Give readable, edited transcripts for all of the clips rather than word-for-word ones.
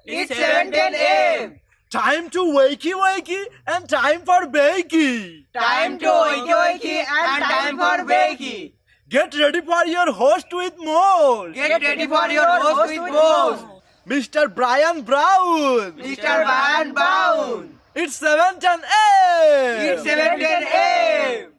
It's 7:10 a.m. Time to wakey wakey and time for bakey. Time to wakey wakey and time for wakey. Get ready for your host with more. Get ready for your host with most. Mr. Brian Brown. Mr. Brian Brown. It's 7:10 a.m. It's 7:10 a.m.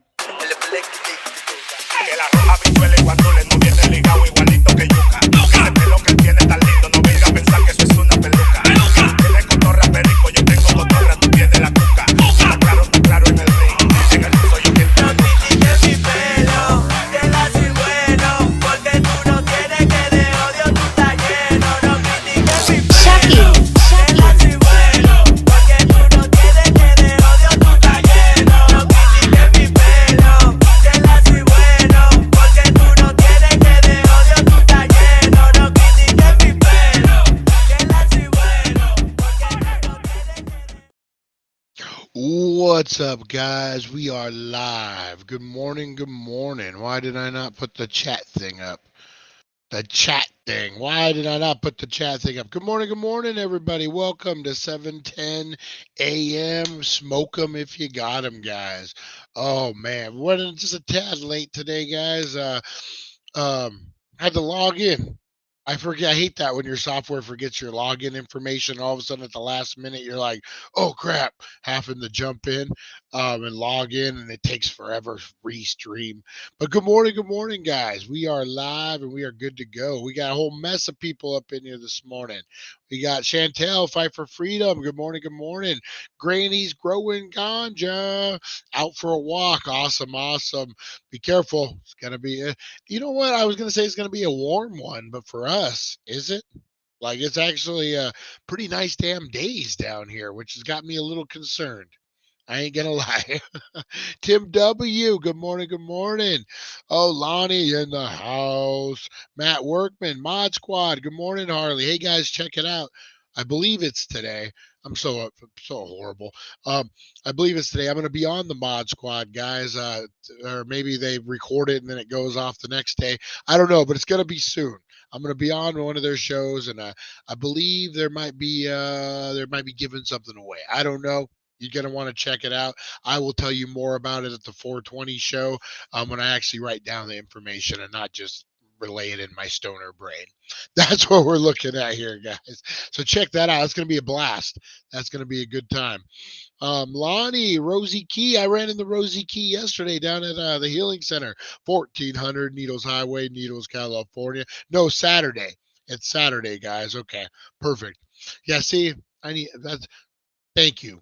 Que la roja bichuela y guandules no viene ligado igualito que yuca. Ese pelo que tiene tan lindo, no venga a pensar que eso es una peluca. Tiene cotorra perico, yo tengo cotorra, tú tienes la cuca. Está claro en el ring, en el soy yo quien te No critiques mi pelo, que la soy bueno, porque tú no tienes que de odio tú estás lleno. No critiques mi pelo, que la soy bueno, porque tú no tienes que de odio tú estás lleno. No critiques mi pelo, que la soy bueno, porque tú no tienes que de odio tú estás lleno. No critiques mi pelo, que la soy bueno, porque tú no tienes que de... What's up, guys? We are live. Good morning, good morning. Why did I not put the chat thing up? The chat thing. Why did I not put the chat thing up? Good morning, everybody. Welcome to 7:10 a.m. Smoke 'em if you got 'em, guys. Oh, man. We're just a tad late today, guys. Had to log in. I forget. I hate that when your software forgets your login information. All of a sudden, at the last minute, you're like, "Oh crap!" Having to jump in and log in, and it takes forever to restream. But good morning, guys. We are live and we are good to go. We got a whole mess of people up in here this morning. We got Chantel, Fight for Freedom. Good morning. Granny's growing ganja, out for a walk. Awesome. Be careful. It's gonna be. You know what? I was gonna say it's gonna be a warm one, but for us, is it? Like it's actually a pretty nice damn days down here, which has got me a little concerned. I ain't gonna lie. Tim W, good morning. Oh, Lonnie in the house. Matt Workman, Mod Squad, good morning, Harley. Hey guys, check it out. I believe it's today. I'm so horrible. I believe it's today. I'm gonna be on the Mod Squad, guys. Or maybe they record it and then it goes off the next day. I don't know, but it's gonna be soon. I'm gonna be on one of their shows, and I believe there might be giving something away. I don't know. You're going to want to check it out. I will tell you more about it at the 420 show when I actually write down the information and not just relay it in my stoner brain. That's what we're looking at here, guys. So check that out. It's going to be a blast. That's going to be a good time. Lonnie, Rosie Key. I ran into Rosie Key yesterday down at the Healing Center, 1400 Needles Highway, Needles, California. No, Saturday. It's Saturday, guys. Okay, perfect. Yeah, see, that's. Thank you,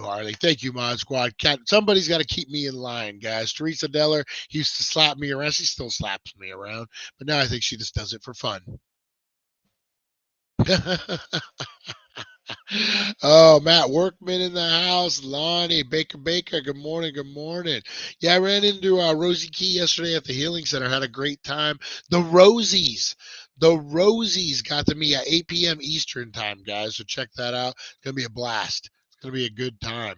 Harley. Thank you, Mod Squad. Somebody's got to keep me in line, guys. Teresa Deller used to slap me around. She still slaps me around, but now I think she just does it for fun. Oh, Matt Workman in the house. Lonnie, Baker. Good morning. Yeah, I ran into Rosie Key yesterday at the Healing Center. Had a great time. The Rosies got to me at 8 p.m. Eastern time, guys. So check that out. It's going to be a blast. It's going to be a good time.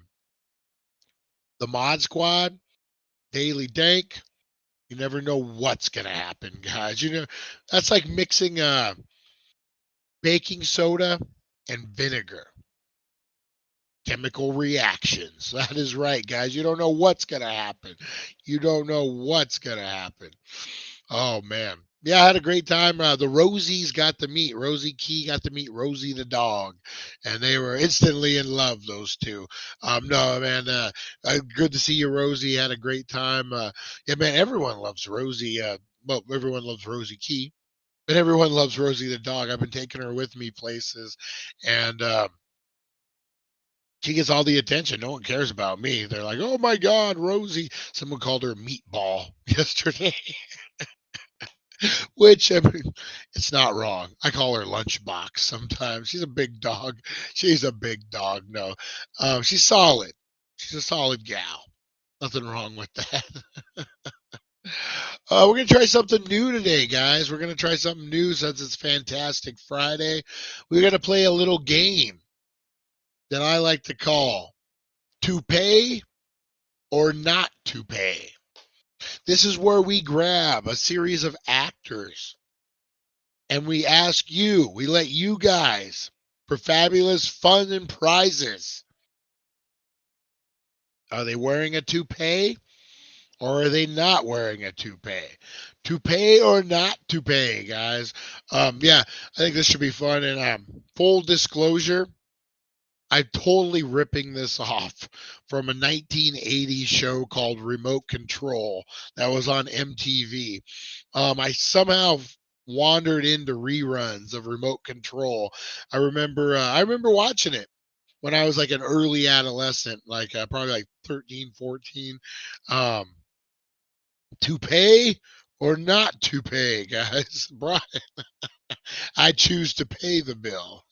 The Mod Squad, Daily Dank. You never know what's going to happen, guys. You know, that's like mixing baking soda and vinegar. Chemical reactions. That is right, guys. You don't know what's going to happen. Oh, man. Yeah, I had a great time. The Rosies got to meet. Rosie Key got to meet Rosie the dog, and they were instantly in love, those two. No, man, good to see you, Rosie. Had a great time. Yeah, man, everyone loves Rosie. Well, everyone loves Rosie Key, but everyone loves Rosie the dog. I've been taking her with me places, and she gets all the attention. No one cares about me. They're like, oh, my God, Rosie. Someone called her Meatball yesterday. Which, I mean, it's not wrong. I call her Lunchbox sometimes. She's a big dog. No, she's solid. She's a solid gal. Nothing wrong with that. We're going to try something new today, guys. We're going to try something new since it's Fantastic Friday. We're going to play a little game that I like to call Toupee or Not Toupee. This is where we grab a series of actors and we let you guys for fabulous fun and prizes. Are they wearing a toupee or are they not wearing a toupee? Toupee or not toupee, guys? Yeah, I think this should be fun. And full disclosure, I'm totally ripping this off from a 1980s show called Remote Control that was on MTV. I somehow wandered into reruns of Remote Control. I remember watching it when I was like an early adolescent, like probably like 13, 14. Um, Toupee or not toupee, guys? Brian, I choose to pay the bill.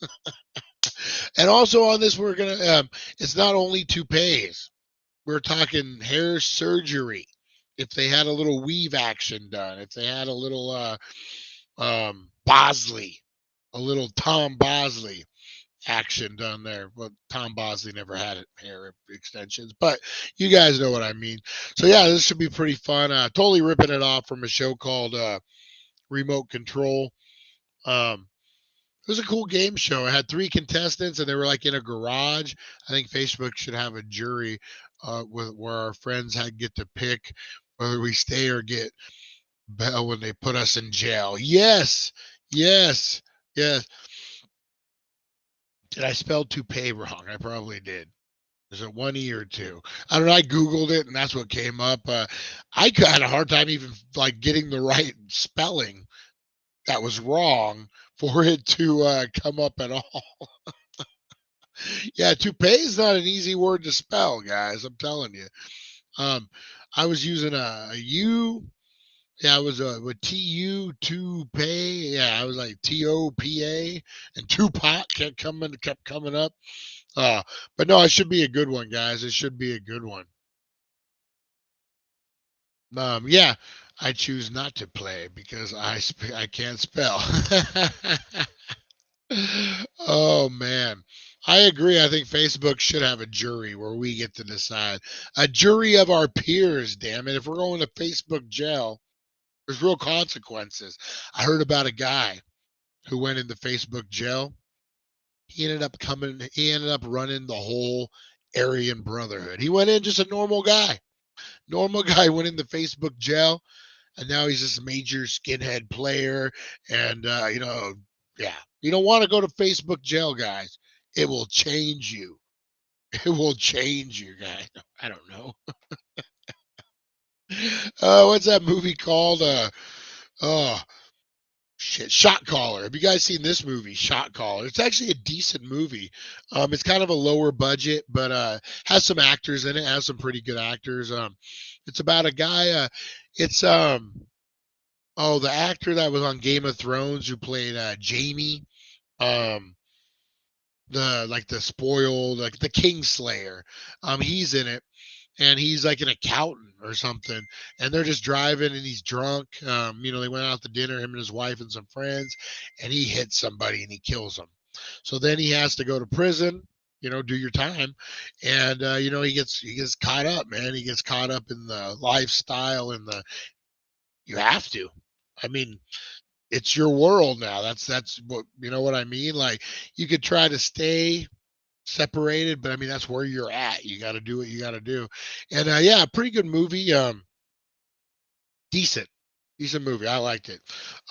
And also on this, we're gonna. It's not only toupees. We're talking hair surgery. If they had a little weave action done, if they had a little Bosley, a little Tom Bosley action done there. Well, Tom Bosley never had hair extensions, but you guys know what I mean. So yeah, this should be pretty fun. Totally ripping it off from a show called Remote Control. Um, it was a cool game show. It had 3 contestants, and they were like in a garage. I think Facebook should have a jury where our friends had get to pick whether we stay or get bail when they put us in jail. Yes, yes, yes. Did I spell toupee wrong? I probably did. Is it 1 E or 2? I don't know. I Googled it, and that's what came up. I had a hard time even like getting the right spelling that was wrong for it to come up at all. Yeah, toupee is not an easy word to spell, guys. I'm telling you. Um, I was using a U. Yeah, I was with toupee. Yeah, I was like Topa, and Tupac kept coming up. But no, it should be a good one, guys. It should be a good one. Yeah, I choose not to play because I can't spell. Oh man. I agree. I think Facebook should have a jury where we get to decide. A jury of our peers, damn it. If we're going to Facebook jail, there's real consequences. I heard about a guy who went into Facebook jail. He ended up running the whole Aryan Brotherhood. He went in just a normal guy. Normal guy went into Facebook jail, and now he's this major skinhead player. And yeah, you don't want to go to Facebook jail, guys. It will change you. It will change you, guys. I don't know. What's that movie called? Oh shit, Shot Caller. Have you guys seen this movie, Shot Caller? It's actually a decent movie. It's kind of a lower budget, but has some actors in it. Has some pretty good actors. It's about a guy. It's the actor that was on Game of Thrones who played Jamie. Um, the spoiled, like the Kingslayer. He's in it, and he's like an accountant or something, and they're just driving, and he's drunk. They went out to dinner, him and his wife and some friends, and he hits somebody and he kills them. So then he has to go to prison, do your time, and he gets caught up, man. He gets caught up in the lifestyle and you have to. I mean, it's your world now. That's what what I mean. Like you could try to stay separated, but I mean that's where you're at. You got to do what you got to do. And yeah, pretty good movie. Decent, decent movie. I liked it.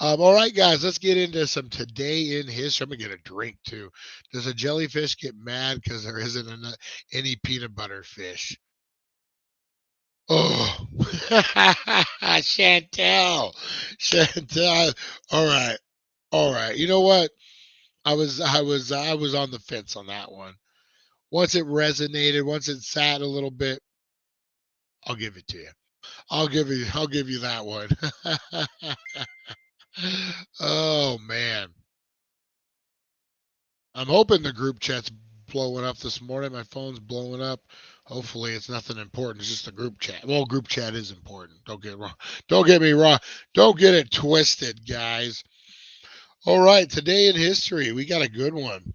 All right, guys, let's get into some today in history. I'm gonna get a drink too. Does a jellyfish get mad because there isn't any peanut butter fish? Oh, Chantel. All right, all right. You know what? I was on the fence on that one. Once it resonated, once it sat a little bit, I'll give it to you. I'll give you that one. Oh man. I'm hoping the group chat's blowing up this morning. My phone's blowing up. Hopefully it's nothing important. It's just a group chat. Well, group chat is important. Don't get wrong. Don't get me wrong. Don't get it twisted, guys. All right, today in history, we got a good one.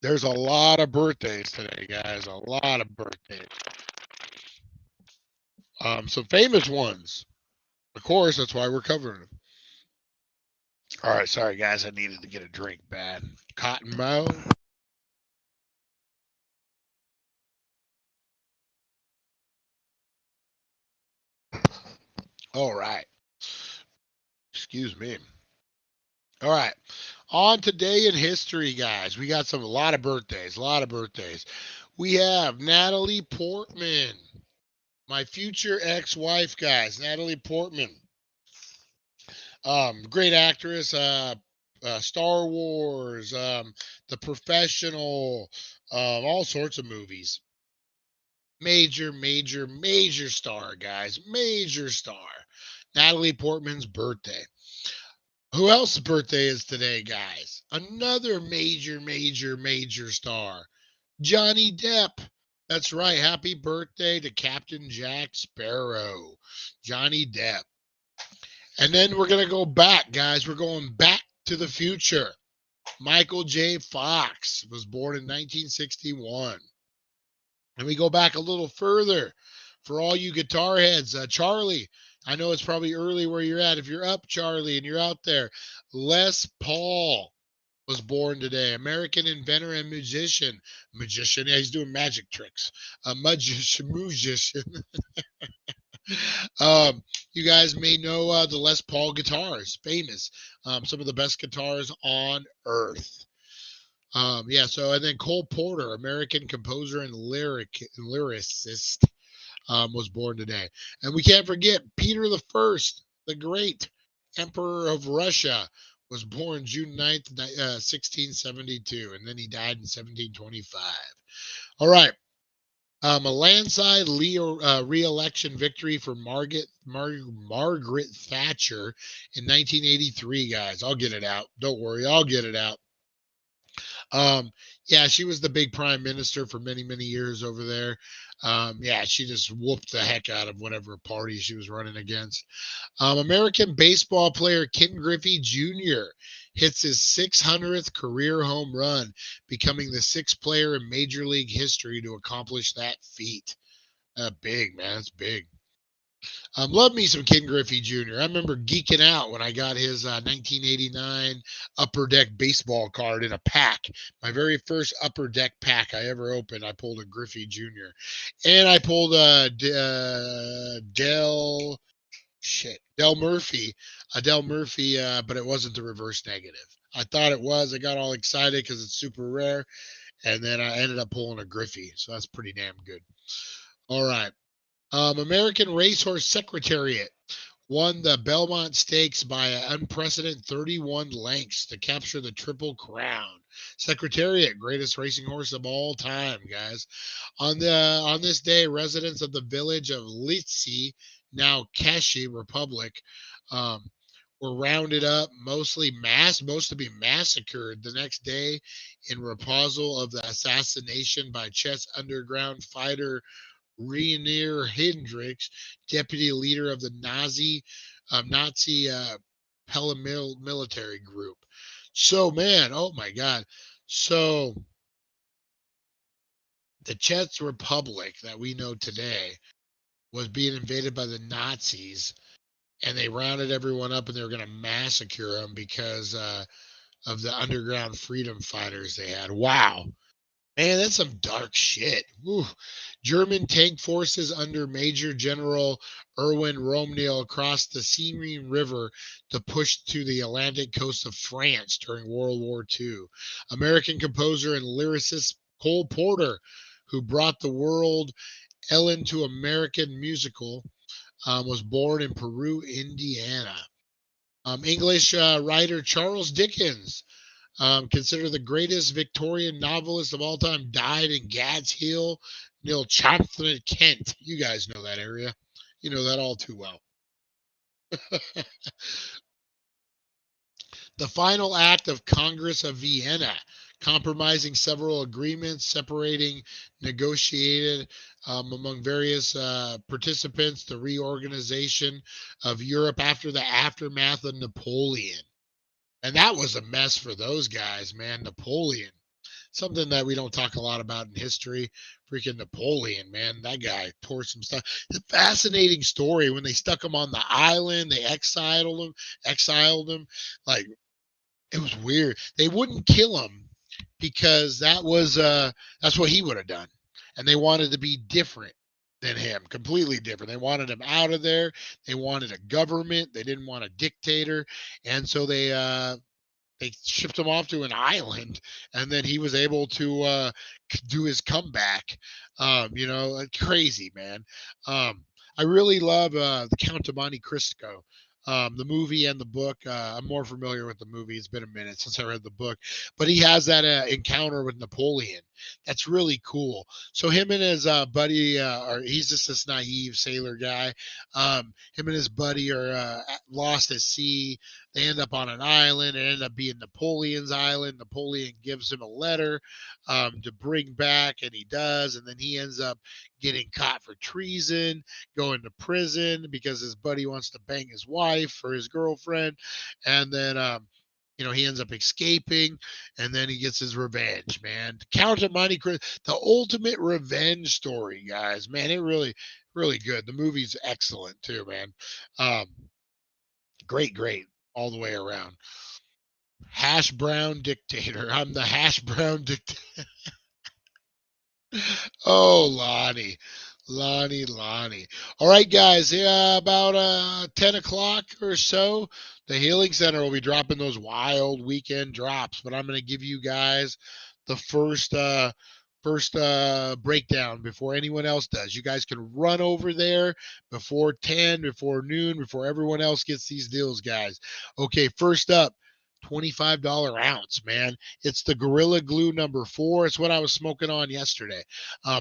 There's a lot of birthdays today, guys. A lot of birthdays. Some famous ones. Of course, that's why we're covering them. All right, sorry guys, I needed to get a drink bad. Cotton Bow. All right. Excuse me. All right. On today in history, guys, we got a lot of birthdays, We have Natalie Portman, my future ex-wife, guys. Natalie Portman, great actress. Star Wars, The Professional, all sorts of movies. Major star, guys. Major star. Natalie Portman's birthday. Who else's birthday is today, guys? Another major star. Johnny Depp. That's right. Happy birthday to Captain Jack Sparrow. Johnny Depp. And then we're going to go back, guys. We're going back to the future. Michael J. Fox was born in 1961. And we go back a little further for all you guitar heads. Charlie, I know it's probably early where you're at. If you're up, Charlie, and you're out there, Les Paul was born today. American inventor and musician. Yeah, he's doing magic tricks. A magician. You guys may know the Les Paul guitars, famous. Some of the best guitars on earth. So and then Cole Porter, American composer and lyricist, was born today. And we can't forget Peter the First, the great Emperor of Russia, was born June 9th, 1672, and then he died in 1725. All right. A landslide re-election victory for Margaret Thatcher in 1983, guys. I'll get it out. Don't worry, I'll get it out. Yeah, she was the big prime minister for many years over there. Yeah, she just whooped the heck out of whatever party she was running against. American baseball player Ken Griffey Jr. hits his 600th career home run, becoming the sixth player in Major League history to accomplish that feat. Big, man. That's big. Love me some Ken Griffey Jr. I remember geeking out when I got his 1989 Upper Deck baseball card in a pack. My very first Upper Deck pack I ever opened, I pulled a Griffey Jr. And I pulled a Del Murphy, but it wasn't the reverse negative. I thought it was. I got all excited because it's super rare. And then I ended up pulling a Griffey. So that's pretty damn good. All right. American Racehorse Secretariat won the Belmont Stakes by an unprecedented 31 lengths to capture the Triple Crown. Secretariat, greatest racing horse of all time, guys. On this day, residents of the village of Litsi, now Kashi Republic, were rounded up, most to be massacred the next day in reprisal of the assassination by Czech underground fighter Rainier Hendricks, deputy leader of the Nazi paramilitary group. So, man, oh my God. So, the Czech Republic that we know today was being invaded by the Nazis, and they rounded everyone up and they were going to massacre them because of the underground freedom fighters they had. Wow. Man, that's some dark shit. Woo. German tank forces under Major General Erwin Rommel across the Seine River to push to the Atlantic coast of France during World War II. American composer and lyricist Cole Porter, who brought the world Ellen to American musical, was born in Peru, Indiana. English writer Charles Dickens, considered the greatest Victorian novelist of all time, died in Gad's Hill, near Champton, Kent. You guys know that area. You know that all too well. The final act of Congress of Vienna, compromising several agreements, separating negotiated among various participants, the reorganization of Europe after the aftermath of Napoleon. And that was a mess for those guys, man. Napoleon, something that we don't talk a lot about in history. Freaking Napoleon, man. That guy tore some stuff. It's a fascinating story. When they stuck him on the island, they exiled him. Like, It was weird. They wouldn't kill him because that's what he would have done. And they wanted to be different than him, completely different. They wanted him out of there. They wanted a government. They didn't want a dictator. And so they shipped him off to an island, and then he was able to do his comeback. Crazy, man. I really love the Count of Monte Cristo. The movie and the book. I'm more familiar with the movie. It's been a minute since I read the book, but he has that encounter with Napoleon. That's really cool. So him and his buddy, he's just this naive sailor guy. Him and his buddy are lost at sea. They end up on an island. It ended up being Napoleon's island. Napoleon gives him a letter to bring back, and he does. And then he ends up getting caught for treason, going to prison because his buddy wants to bang his wife or his girlfriend. And then, he ends up escaping, and then he gets his revenge, man. Count of Monte Cristo, the ultimate revenge story, guys. Man, it really, really good. The movie's excellent, too, man. Great all the way around. Hash brown dictator. I'm the hash brown dictator. Oh, Lonnie. All right, guys. About 10 o'clock or so, the Healing Center will be dropping those wild weekend drops. But I'm going to give you guys the first breakdown before anyone else does. You guys can run over there before 10, before noon, before everyone else gets these deals, guys. Okay, first up, $25 ounce, man. It's the Gorilla Glue number 4. It's what I was smoking on yesterday.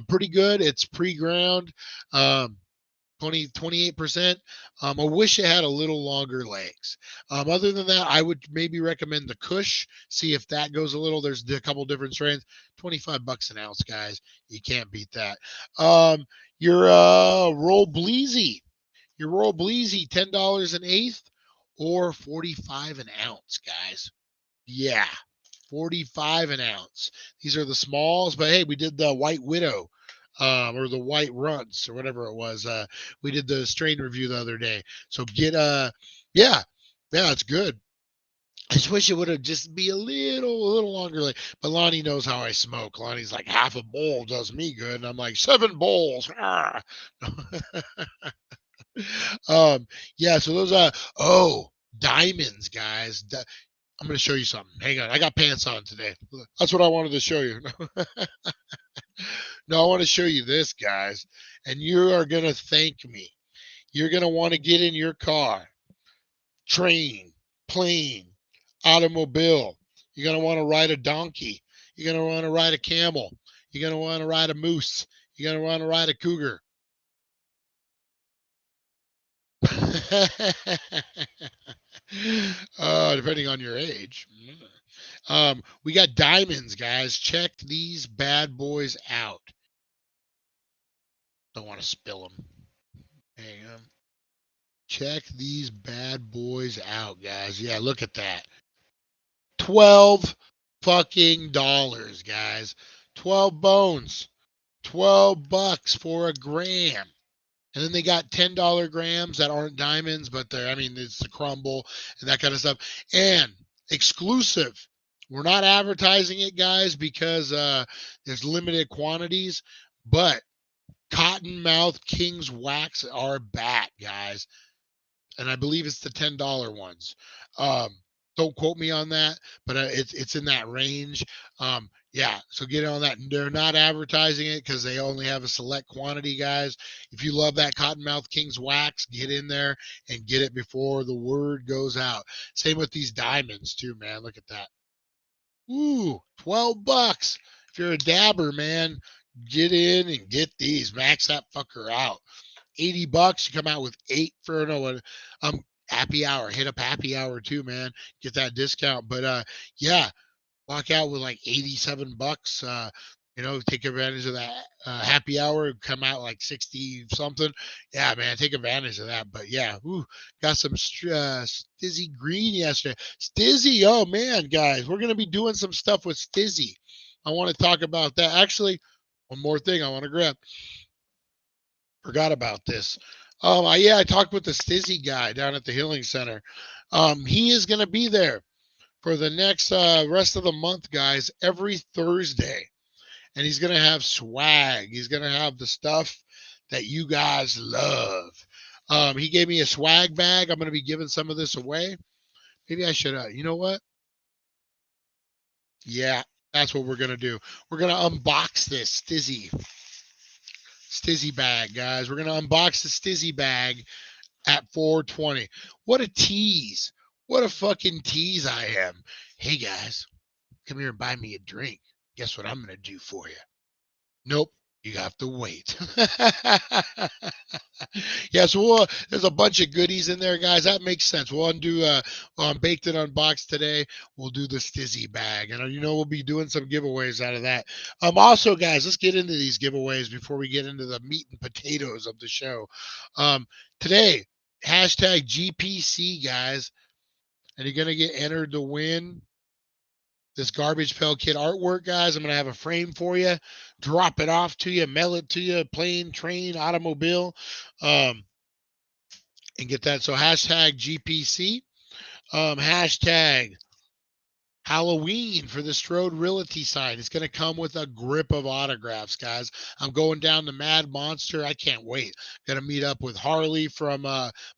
Pretty good. It's pre-ground. 28%. I wish it had a little longer legs. Other than that, I would maybe recommend the Kush. See if that goes a little. There's a couple different strains. $25 an ounce, guys. You can't beat that. Your Roll Bleezy. Your Roll Bleezy, $10 an eighth or 45 an ounce, guys. Yeah, 45 an ounce. These are the smalls, but hey, we did the White Widow. Or the White Runts or whatever it was. We did the strain review the other day. So get yeah, it's good. I just wish it would have just be a little longer. But Lonnie knows how I smoke. Lonnie's like, half a bowl does me good, and I'm like 7 bowls. Yeah. So those diamonds, guys. I'm gonna show you something. Hang on, I got pants on today. That's what I wanted to show you. No, I want to show you this, guys, and you are going to thank me. You're going to want to get in your car, train, plane, automobile. You're going to want to ride a donkey. You're going to want to ride a camel. You're going to want to ride a moose. You're going to want to ride a cougar. Depending on your age. We got diamonds, guys. Check these bad boys out. Don't want to spill them. Hang on. Check these bad boys out, guys. Yeah, look at that. 12 fucking dollars, guys. 12 bones. $12 for a gram. And then they got $10 grams that aren't diamonds, but it's the crumble and that kind of stuff. And exclusive. We're not advertising it, guys, because there's limited quantities, but Cottonmouth King's Wax are back, guys. And I believe it's the $10 ones. Don't quote me on that, but it's in that range. Yeah, so get on that. They're not advertising it because they only have a select quantity, guys. If you love that Cottonmouth King's Wax, get in there and get it before the word goes out. Same with these diamonds too, man. Look at that. Ooh, $12. If you're a dabber, man, get in and get these. Max that fucker out. $80. You come out with 8 for happy hour. Hit up happy hour too, man. Get that discount. But yeah, walk out with like $87. Take advantage of that happy hour. Come out like 60 something. Yeah, man, take advantage of that. But yeah, got some Stizzy Green yesterday. Stizzy, oh man, guys, we're gonna be doing some stuff with Stizzy. I want to talk about that. Actually, one more thing I want to grab. Forgot about this. I talked with the Stizzy guy down at the Healing Center. He is gonna be there for the next rest of the month, guys, every Thursday. And he's going to have swag. He's going to have the stuff that you guys love. He gave me a swag bag. I'm going to be giving some of this away. Maybe I should, you know what? Yeah, that's what we're going to do. We're going to unbox this Stizzy bag, guys. We're going to unbox the Stizzy bag at 420. What a tease. What a fucking tease I am. Hey, guys, come here and buy me a drink. Guess what I'm going to do for you? Nope. You have to wait. Yeah, so there's a bunch of goodies in there, guys. That makes sense. We'll undo on Baked and Unboxed today. We'll do the Stizzy bag. And, we'll be doing some giveaways out of that. Also, guys, let's get into these giveaways before we get into the meat and potatoes of the show. Today, hashtag GPC, guys. And you're going to get entered to win this Garbage Pail Kid artwork, guys. I'm going to have a frame for you, drop it off to you, mail it to you, plane, train, automobile, and get that. So hashtag GPC, hashtag Halloween for the Strode Realty sign. It's going to come with a grip of autographs, guys. I'm going down to Mad Monster. I can't wait. Going to meet up with Harley from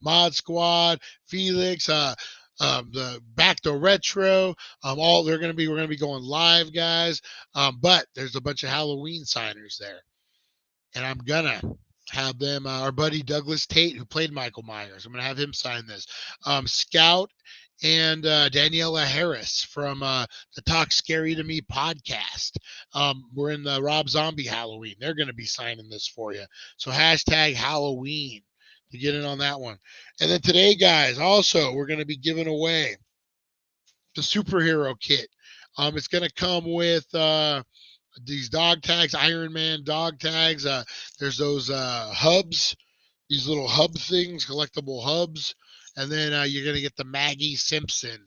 Mod Squad, Felix, the Back to Retro, we're gonna be going live, guys. But there's a bunch of Halloween signers there, and I'm gonna have them. Our buddy Douglas Tate, who played Michael Myers, I'm gonna have him sign this. Scout and Daniela Harris from the Talk Scary to Me podcast. We're in the Rob Zombie Halloween. They're gonna be signing this for you. So hashtag Halloween to get in on that one. And then today, guys, also, we're going to be giving away the superhero kit. It's going to come with these dog tags, Iron Man dog tags. There's those hubs, these little hub things, collectible hubs. And then you're going to get the Maggie Simpson.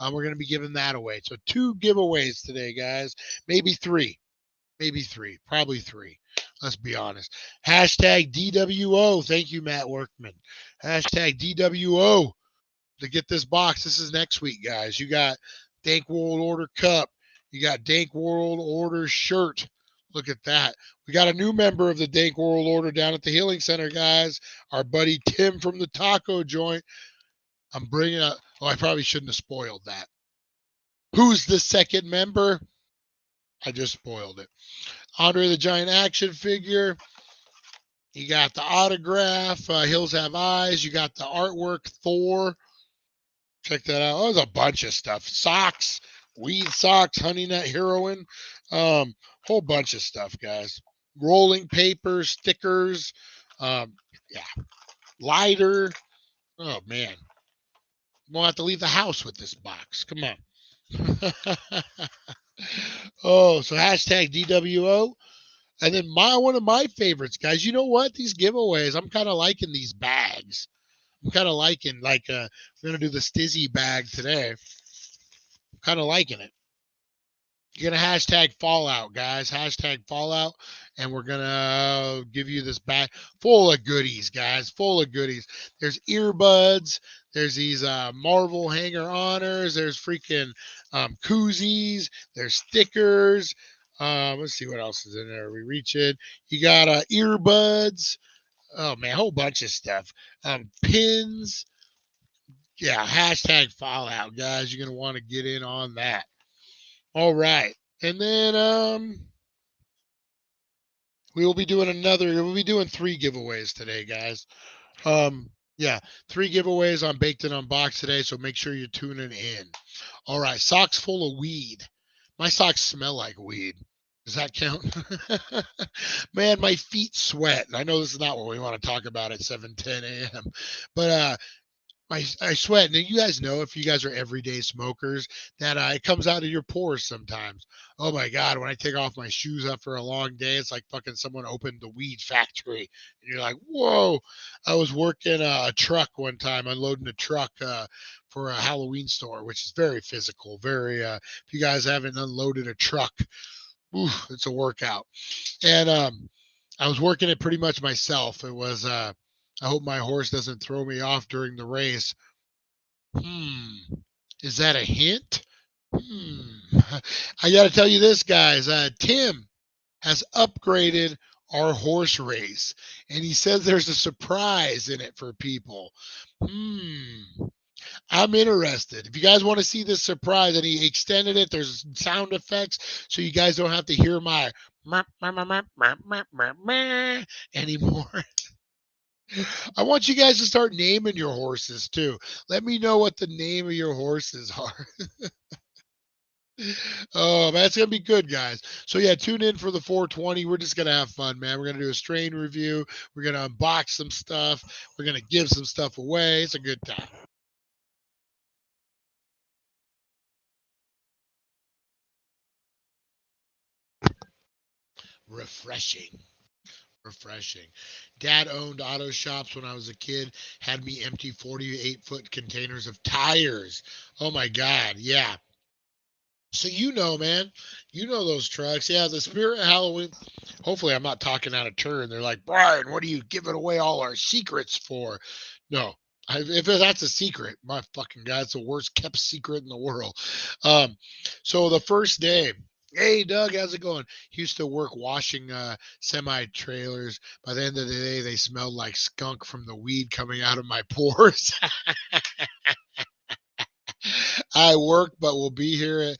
We're going to be giving that away. So 2 giveaways today, guys. Maybe 3. Probably 3. Let's be honest. Hashtag DWO. Thank you, Matt Workman. Hashtag DWO to get this box. This is next week, guys. You got Dank World Order Cup. You got Dank World Order shirt. Look at that. We got a new member of the Dank World Order down at the Healing Center, guys. Our buddy Tim from the taco joint. I'm bringing up. Oh, I probably shouldn't have spoiled that. Who's the second member? I just spoiled it. Andre the Giant action figure. You got the autograph. Hills Have Eyes. You got the artwork. Thor. Check that out. Oh, there's a bunch of stuff. Socks. Weed socks. Honey Nut Heroin. Whole bunch of stuff, guys. Rolling paper. Stickers. Yeah. Lighter. Oh, man. Won't have to leave the house with this box. Come on. Oh, so hashtag DWO. And then one of my favorites, guys. You know what? These giveaways, I'm kind of liking these bags. I'm kind of liking, we're going to do the Stizzy bag today. I'm kind of liking it. You're going to hashtag Fallout, guys. Hashtag Fallout. And we're going to give you this bag full of goodies, guys. Full of goodies. There's earbuds. There's these Marvel hanger honors. There's freaking koozies. There's stickers. Let's see what else is in there. We reach it. You got earbuds. Oh, man, a whole bunch of stuff. Pins. Yeah, hashtag Fallout, guys. You're going to want to get in on that. All right. And then we'll be doing 3 giveaways today, guys. Yeah, 3 giveaways on Baked and Unboxed today, so make sure you're tuning in. All right, socks full of weed. My socks smell like weed. Does that count? Man, my feet sweat. I know this is not what we want to talk about at 7:10 a.m. But I sweat. And you guys know, if you guys are everyday smokers, that it comes out of your pores sometimes. Oh my God, when I take off my shoes after a long day, it's like fucking someone opened the weed factory. And you're like, whoa. I was working a truck one time, unloading a truck for a Halloween store, which is very physical. Very, if you guys haven't unloaded a truck, it's a workout. And I was working it pretty much myself. It was, I hope my horse doesn't throw me off during the race. Is that a hint? I got to tell you this, guys. Tim has upgraded our horse race, and he says there's a surprise in it for people. I'm interested. If you guys want to see this surprise, and he extended it, there's sound effects, so you guys don't have to hear my anymore. I want you guys to start naming your horses too. Let me know what the name of your horses are. Oh, that's gonna be good, guys. So yeah, tune in for the 420. We're just gonna have fun, man. We're gonna do a strain review. We're gonna unbox some stuff. We're gonna give some stuff away. It's a good time. Refreshing. Refreshing. Dad owned auto shops when I was a kid, had me empty 48-foot containers of tires. Oh my God. Yeah. So man, you know those trucks. Yeah, the Spirit of Halloween. Hopefully, I'm not talking out of turn. They're like, Brian, what are you giving away all our secrets for? No, if that's a secret, my fucking God, it's the worst kept secret in the world. Um, so the first day, hey Doug, how's it going? He used to work washing semi trailers. By the end of the day, they smelled like skunk from the weed coming out of my pores. I work, but will be here.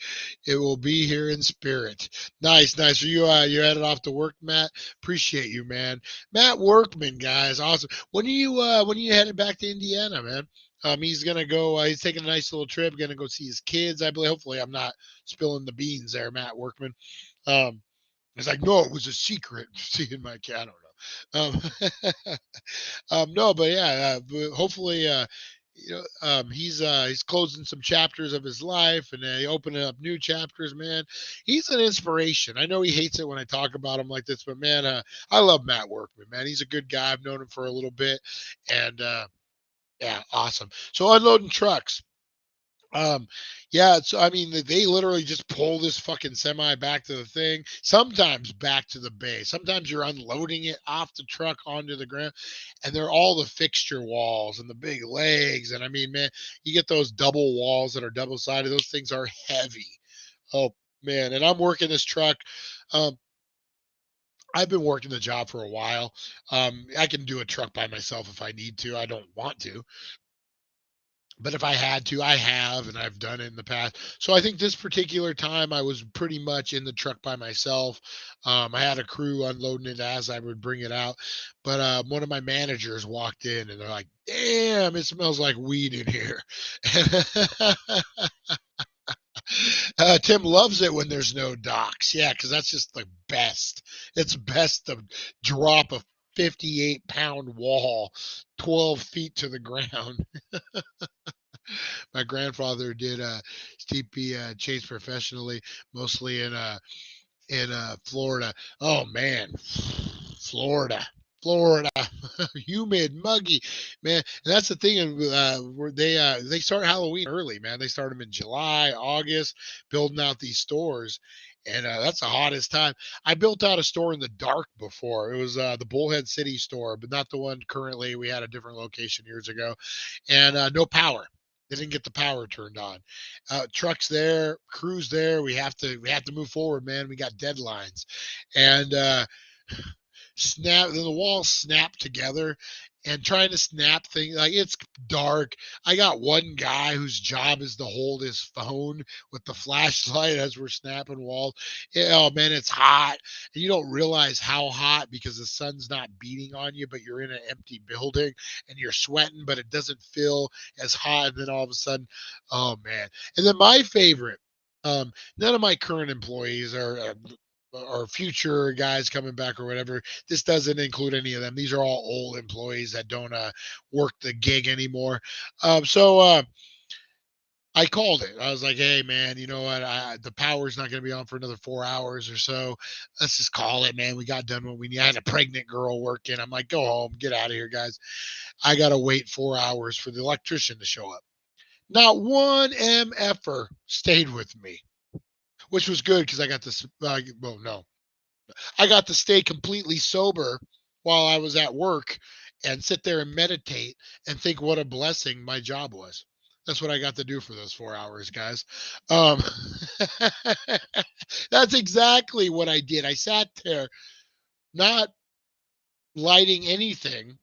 It will be here in spirit. Nice, nice. Are you headed off to work, Matt? Appreciate you, man. Matt Workman, guys, awesome. When are you headed back to Indiana, man? He's gonna go. He's taking a nice little trip. Gonna go see his kids. I believe. Hopefully, I'm not spilling the beans there, Matt Workman. It's like, no, it was a secret. Seeing my cat, I don't know. No, but yeah, hopefully, he's closing some chapters of his life, and opening up new chapters. Man, he's an inspiration. I know he hates it when I talk about him like this, but man, I love Matt Workman. Man, he's a good guy. I've known him for a little bit, and yeah, awesome. So unloading trucks. Um, yeah, so I mean, they literally just pull this fucking semi back to the thing, sometimes back to the bay. Sometimes you're unloading it off the truck onto the ground, and they're all the fixture walls and the big legs. And I mean, man, you get those double walls that are double sided, those things are heavy. Oh, man. And I'm working this truck. Um, I've been working the job for a while. I can do a truck by myself if I need to. I don't want to, but if I had to, I have, and I've done it in the past. So I think this particular time I was pretty much in the truck by myself. I had a crew unloading it as I would bring it out, but one of my managers walked in and they're like, "Damn, it smells like weed in here." Tim loves it when there's no docks. Yeah, because that's just the best. It's best to drop a 58-pound wall 12 feet to the ground. My grandfather did steepy chase professionally, mostly in Florida. Oh man, Florida. Florida, humid, muggy, man. And that's the thing. Where they start Halloween early, man. They start them in July, August, building out these stores, and that's the hottest time. I built out a store in the dark before. It was the Bullhead City store, but not the one currently. We had a different location years ago, and no power. They didn't get the power turned on. Trucks there, crews there. We have to move forward, man. We got deadlines, and then the walls snap together, and trying to snap things, like, it's dark. I got one guy whose job is to hold his phone with the flashlight as we're snapping walls. Oh man, it's hot, and you don't realize how hot because the sun's not beating on you, but you're in an empty building and you're sweating, but it doesn't feel as hot. And then all of a sudden, oh man. And then my favorite, none of my current employees are or future guys coming back or whatever. This doesn't include any of them. These are all old employees that don't work the gig anymore. So I called it. I was like, "Hey, man, you know what? The power's not going to be on for another 4 hours or so. Let's just call it, man. We got done what we need." I had a pregnant girl working. I'm like, "Go home, get out of here, guys. I got to wait 4 hours for the electrician to show up." Not one MFer stayed with me, which was good because I got this. Well, no, I got to stay completely sober while I was at work and sit there and meditate and think what a blessing my job was. That's what I got to do for those 4 hours, guys. Um, that's exactly what I did. I sat there not lighting anything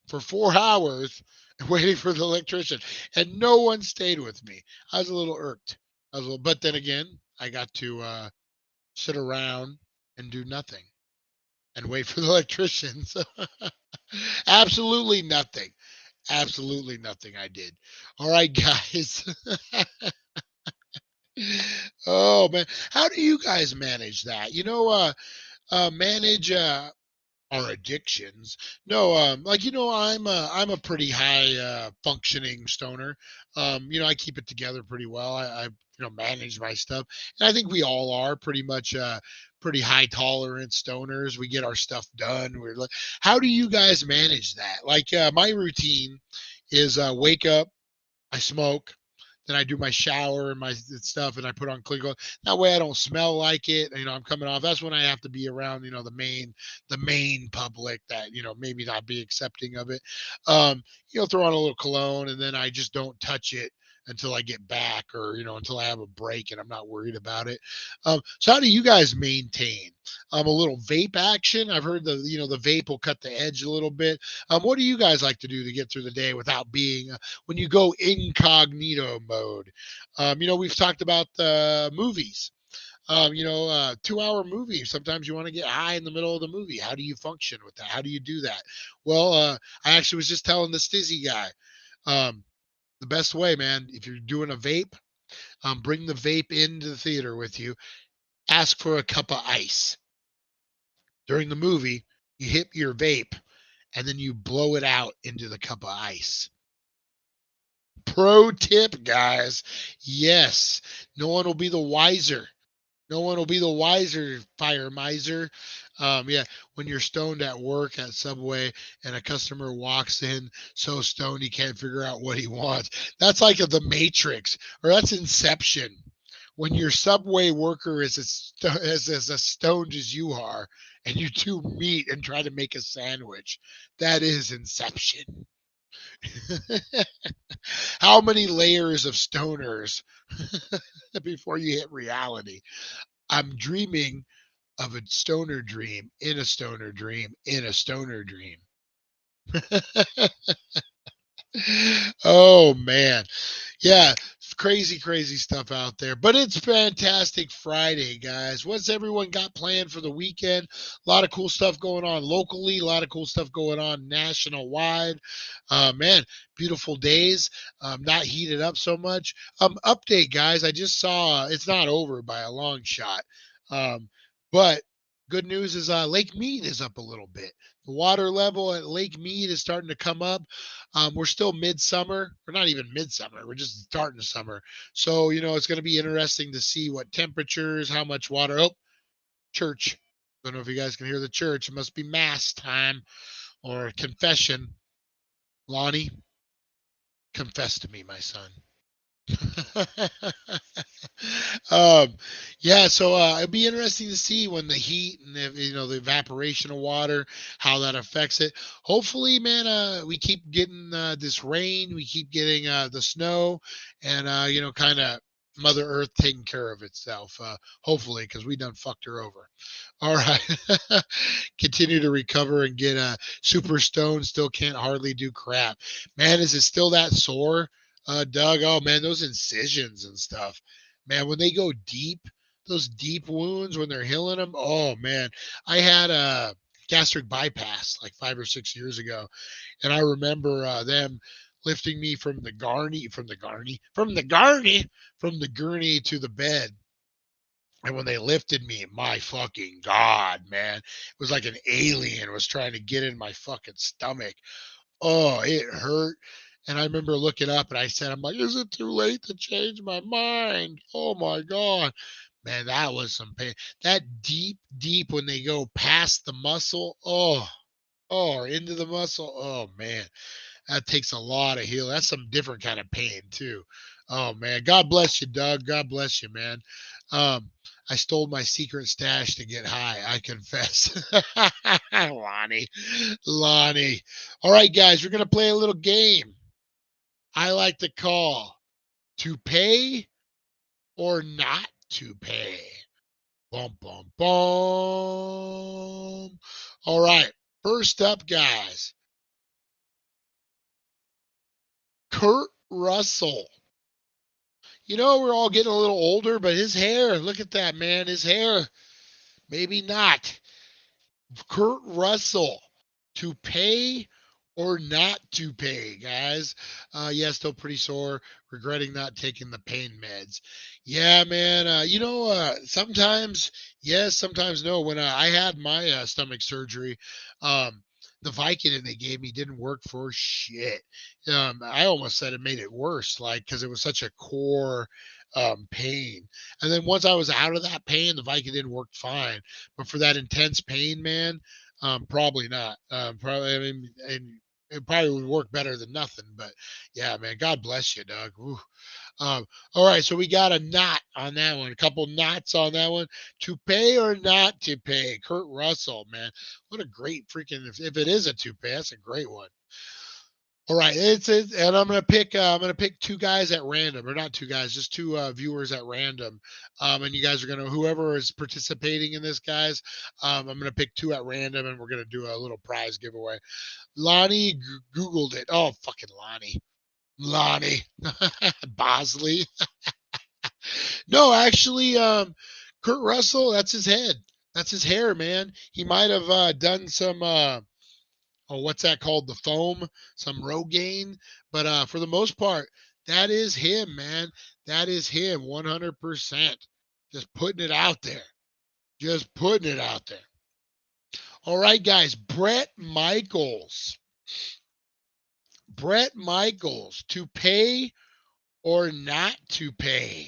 for 4 hours waiting for the electrician, and no one stayed with me. I was a little irked. But then again, I got to sit around and do nothing and wait for the electrician. So absolutely nothing. Absolutely nothing I did. All right, guys. Oh man, how do you guys manage that? Manage our addictions. No, like I'm a pretty high functioning stoner. I keep it together pretty well. I manage my stuff, and I think we all are pretty much pretty high tolerance stoners. We get our stuff done. We're like, how do you guys manage that? Like my routine is wake up, I smoke, then I do my shower and my stuff, and I put on clean clothes. That way, I don't smell like it. I'm coming off. That's when I have to be around, the main public that maybe not be accepting of it. Throw on a little cologne, and then I just don't touch it until I get back, or until I have a break and I'm not worried about it. So how do you guys maintain a little vape action? I've heard the vape will cut the edge a little bit. What do you guys like to do to get through the day without being when you go incognito mode? We've talked about the movies. 2-hour movie. Sometimes you want to get high in the middle of the movie. How do you function with that? How do you do that? Well, I actually was just telling the Stizzy guy, the best way, man, if you're doing a vape, bring the vape into the theater with you. Ask for a cup of ice. During the movie, you hit your vape and then you blow it out into the cup of ice. Pro tip, guys. Yes, no one will be the wiser. No one will be the wiser, fire miser. Yeah, when you're stoned at work at Subway and a customer walks in so stoned he can't figure out what he wants. That's like The Matrix, or that's Inception. When your Subway worker is as stoned as you are, and you two meet and try to make a sandwich, that is Inception. How many layers of stoners before you hit reality? I'm dreaming of a stoner dream in a stoner dream in a stoner dream. Oh man. Yeah, crazy, crazy stuff out there. But it's fantastic Friday, guys. What's everyone got planned for the weekend? A lot of cool stuff going on locally, a lot of cool stuff going on national wide. Man, beautiful days. Not heated up so much. Update, guys. I just saw it's not over by a long shot. But good news is Lake Mead is up a little bit. The water level at Lake Mead is starting to come up. We're still midsummer. We're not even midsummer. We're just starting summer. So, it's going to be interesting to see what temperatures, how much water. Oh, church. I don't know if you guys can hear the church. It must be mass time or confession. Lonnie, confess to me, my son. Yeah, so it'd be interesting to see when the heat and the evaporation of water, how that affects it. Hopefully, man, we keep getting this rain, we keep getting the snow, and kind of Mother Earth taking care of itself. Hopefully, because we done fucked her over. All right, continue to recover and get super stoned. Still can't hardly do crap. Man, is it still that sore? Doug, oh man, those incisions and stuff, man, when they go deep, those deep wounds when they're healing them, oh man, I had a gastric bypass like 5 or 6 years ago, and I remember them lifting me from the gurney to the bed. And when they lifted me, my fucking God, man, it was like an alien was trying to get in my fucking stomach. Oh, it hurt. And I remember looking up and I said, I'm like, is it too late to change my mind? Oh my God. Man, that was some pain. That deep when they go past the muscle. Or into the muscle. Oh man. That takes a lot of healing. That's some different kind of pain too. Oh man. God bless you, Doug. God bless you, man. I stole my secret stash to get high. I confess. Lonnie. All right, guys, we're going to play a little game I like to call to pay or not to pay? Bum, bum, bum. All right. First up, guys. Kurt Russell. You know, we're all getting a little older, but his hair, look at that, man. His hair, maybe not. Kurt Russell, to pay or not to pay, guys. Yeah, still pretty sore. Regretting not taking the pain meds. Yeah, man. Sometimes yes, sometimes no. When I had my stomach surgery, the Vicodin they gave me didn't work for shit. I almost said it made it worse, like because it was such a core pain. And then once I was out of that pain, the Vicodin worked fine. But for that intense pain, man, probably not. Probably, I mean, and it probably would work better than nothing. But yeah, man, God bless you, Doug. Woo. All right, so we got a knot on that one. A couple knots on that one. To pay or not to pay? Kurt Russell, man, what a great freaking. If it is a toupee, that's a great one. All right, and I'm gonna pick two guys at random, or not two guys, just two viewers at random, and you guys are gonna whoever is participating in this, guys. I'm gonna pick two at random, and we're gonna do a little prize giveaway. Lonnie Googled it. Oh, fucking Lonnie Bosley. No, actually, Kurt Russell, that's his head. That's his hair, man. He might have done some. What's that called? The foam, some Rogaine. But for the most part, that is him, man. That is him, 100%. Just putting it out there. Just putting it out there. All right, guys. Bret Michaels. Bret Michaels, to pay or not to pay?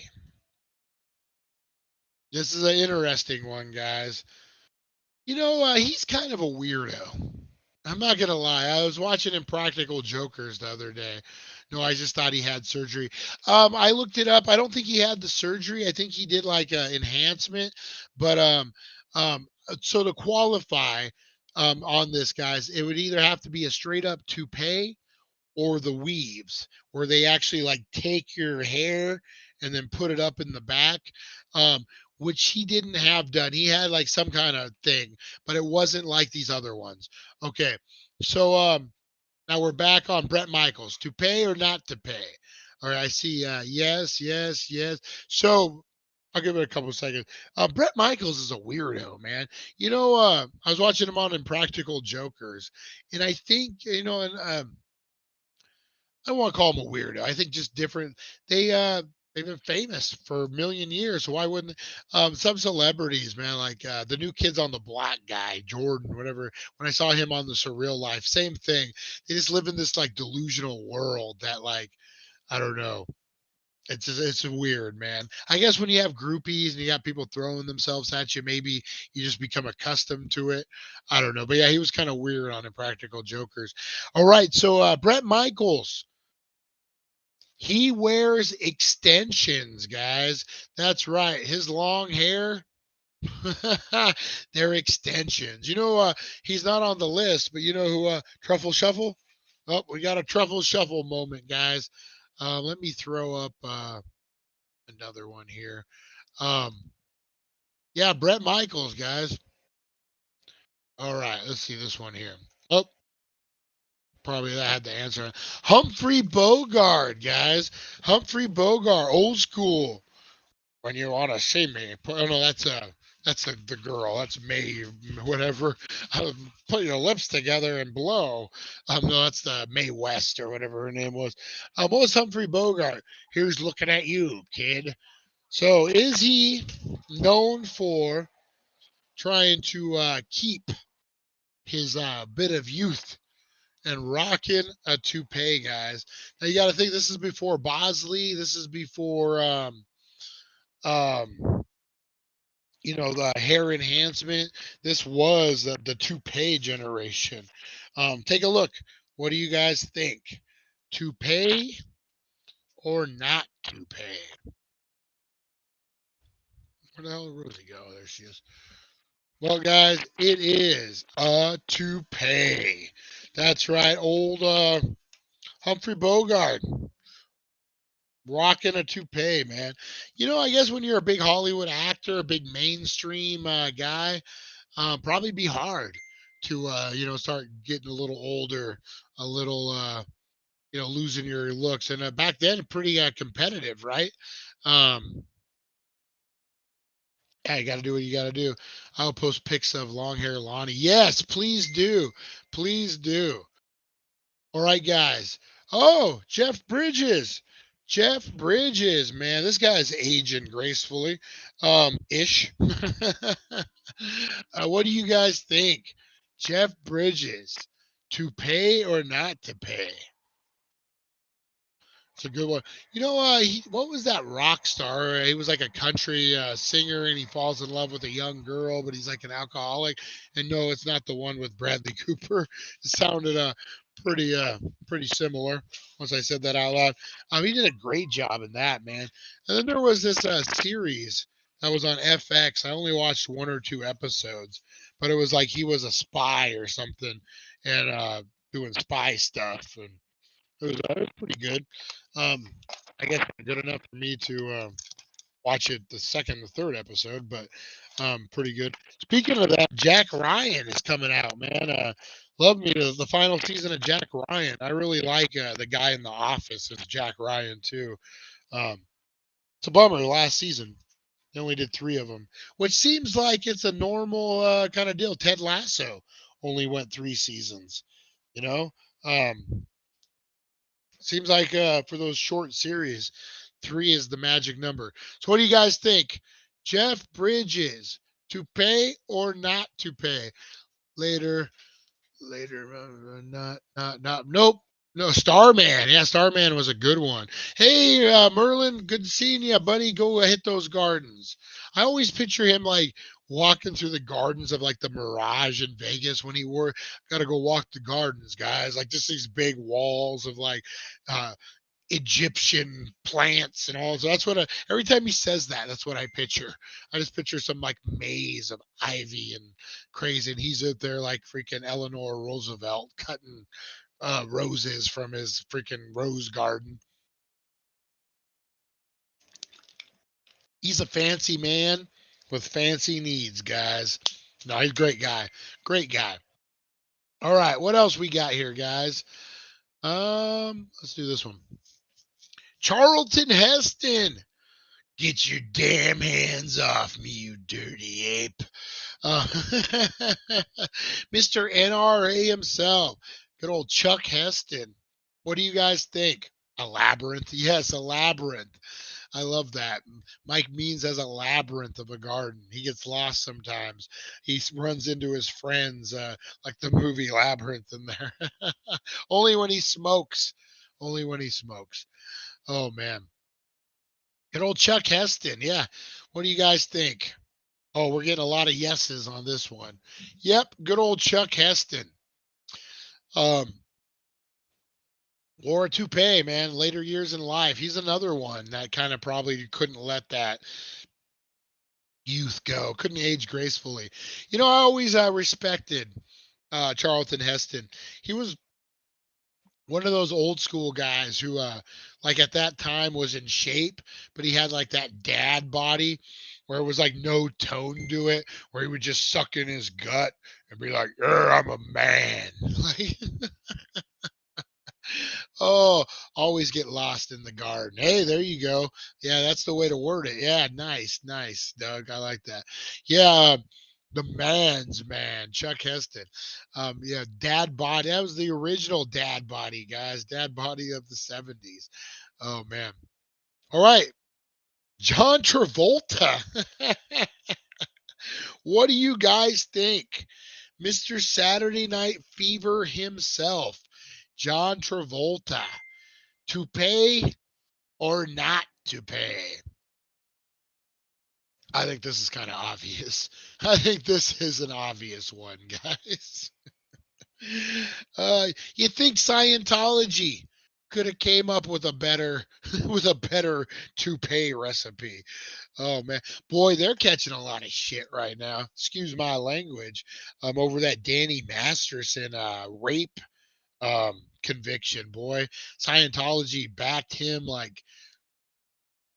This is an interesting one, guys. You know, he's kind of a weirdo. I'm not gonna lie. I was watching Impractical Jokers the other day. No, I just thought he had surgery. I looked it up. I don't think he had the surgery. I think he did like an enhancement. But so to qualify on this, guys, it would either have to be a straight up toupee or the weaves, where they actually like take your hair and then put it up in the back. Which he didn't have done. He had like some kind of thing, but it wasn't like these other ones. Okay. So now we're back on Bret Michaels. To pay or not to pay? All right, I see yes, yes, yes. So I'll give it a couple of seconds. Bret Michaels is a weirdo, man. You know, I was watching him on Impractical Jokers, and I think, and I don't want to call him a weirdo. I think just different. They've been famous for a million years. So why wouldn't some celebrities, man, like the New Kids on the Block guy, Jordan, whatever. When I saw him on the Surreal Life, same thing. They just live in this like delusional world that like I don't know. It's weird, man. I guess when you have groupies and you got people throwing themselves at you, maybe you just become accustomed to it. I don't know, but yeah, he was kind of weird on Impractical Jokers. All right, so Bret Michaels. He wears extensions, guys. That's right. His long hair, they're extensions. He's not on the list, but you know who Truffle Shuffle? Oh, we got a Truffle Shuffle moment, guys. Let me throw up another one here. Yeah, Bret Michaels, guys. All right, let's see this one here. Oh, probably I had the answer. Humphrey Bogart, guys. Humphrey Bogart, old school. When you want to see me, oh no, that's the girl. That's May, whatever. Put your lips together and blow. No, that's the Mae West or whatever her name was. What was Humphrey Bogart? Here's looking at you, kid. So is he known for trying to keep his bit of youth and rocking a toupee, guys? Now you got to think this is before Bosley. This is before um, the hair enhancement. This was the toupee generation. Take a look. What do you guys think? Toupee or not toupee? Where the hell did Rosie go? There she is. Well, guys, it is a toupee. That's right. Old Humphrey Bogart. Rocking a toupee, man. I guess when you're a big Hollywood actor, a big mainstream guy, probably be hard to start getting a little older, a little losing your looks. And back then, pretty competitive, right? Um, yeah, you got to do what you got to do. I'll post pics of long hair Lonnie. Yes, please do. Please do. All right, guys. Oh, Jeff Bridges. Jeff Bridges, man, this guy's aging gracefully, ish. What do you guys think? Jeff Bridges, to pay or not to pay? It's a good one. What was that rock star? He was like a country singer, and he falls in love with a young girl, but he's like an alcoholic. And no, it's not the one with Bradley Cooper. It sounded pretty pretty similar once I said that out loud. He did a great job in that, man. And then there was this series that was on FX. I only watched one or two episodes, but it was like he was a spy or something, and doing spy stuff, and it was pretty good. Um, I guess not good enough for me to watch it the second or third episode, but pretty good. Speaking of that, Jack Ryan is coming out, man. Love me to the final season of Jack Ryan. I really like the guy in The Office as Jack Ryan too. Um, it's a bummer. Last season they only did 3 of them, which seems like it's a normal kind of deal. Ted Lasso only went 3 seasons. You know, um, seems like for those short series, 3 is the magic number. So what do you guys think? Jeff Bridges, to pay or not to pay? Later, not, nope. No, Starman. Yeah, Starman was a good one. Hey, Merlin, good seeing you, buddy. Go hit those gardens. I always picture him like walking through the gardens of like the Mirage in Vegas when he wore, got to go walk the gardens, guys. Like just these big walls of like uh, Egyptian plants and all. So that's what every time he says that, that's what I picture. I just picture some like maze of ivy and crazy, and he's out there like freaking Eleanor Roosevelt cutting roses from his freaking rose garden. He's a fancy man with fancy needs, guys. No, he's a great guy. Great guy. All right, what else we got here, guys? Let's do this one. Charlton Heston. Get your damn hands off me, you dirty ape. Uh, Mr. NRA himself. Good old Chuck Heston. What do you guys think? A labyrinth? Yes, a labyrinth. I love that. Mike Means has a labyrinth of a garden. He gets lost sometimes. He runs into his friends, like the movie Labyrinth in there. Only when he smokes. Only when he smokes. Oh, man. Good old Chuck Heston. Yeah. What do you guys think? Oh, we're getting a lot of yeses on this one. Yep. Good old Chuck Heston. Um, Laura Toupee, man, later years in life. He's another one that kind of probably couldn't let that youth go, couldn't age gracefully. I always respected Charlton Heston. He was one of those old school guys who like at that time was in shape, but he had like that dad body where it was like no tone to it, where he would just suck in his gut and be like, I'm a man. Like, oh, always get lost in the garden. Hey, there you go. Yeah, that's the way to word it. Yeah, nice, Doug. I like that. Yeah, the man's man, Chuck Heston. Yeah, dad body. That was the original dad body, guys. Dad body of the 70s. Oh man. All right. John Travolta. What do you guys think? Mr. Saturday Night Fever himself, John Travolta, to pay or not to pay? I think this is kind of obvious. I think this is an obvious one, guys. You think Scientology could have came up with a better with a better toupee recipe? Oh man, boy, they're catching a lot of shit right now. Excuse my language. Over that Danny Masterson rape conviction, boy. Scientology backed him like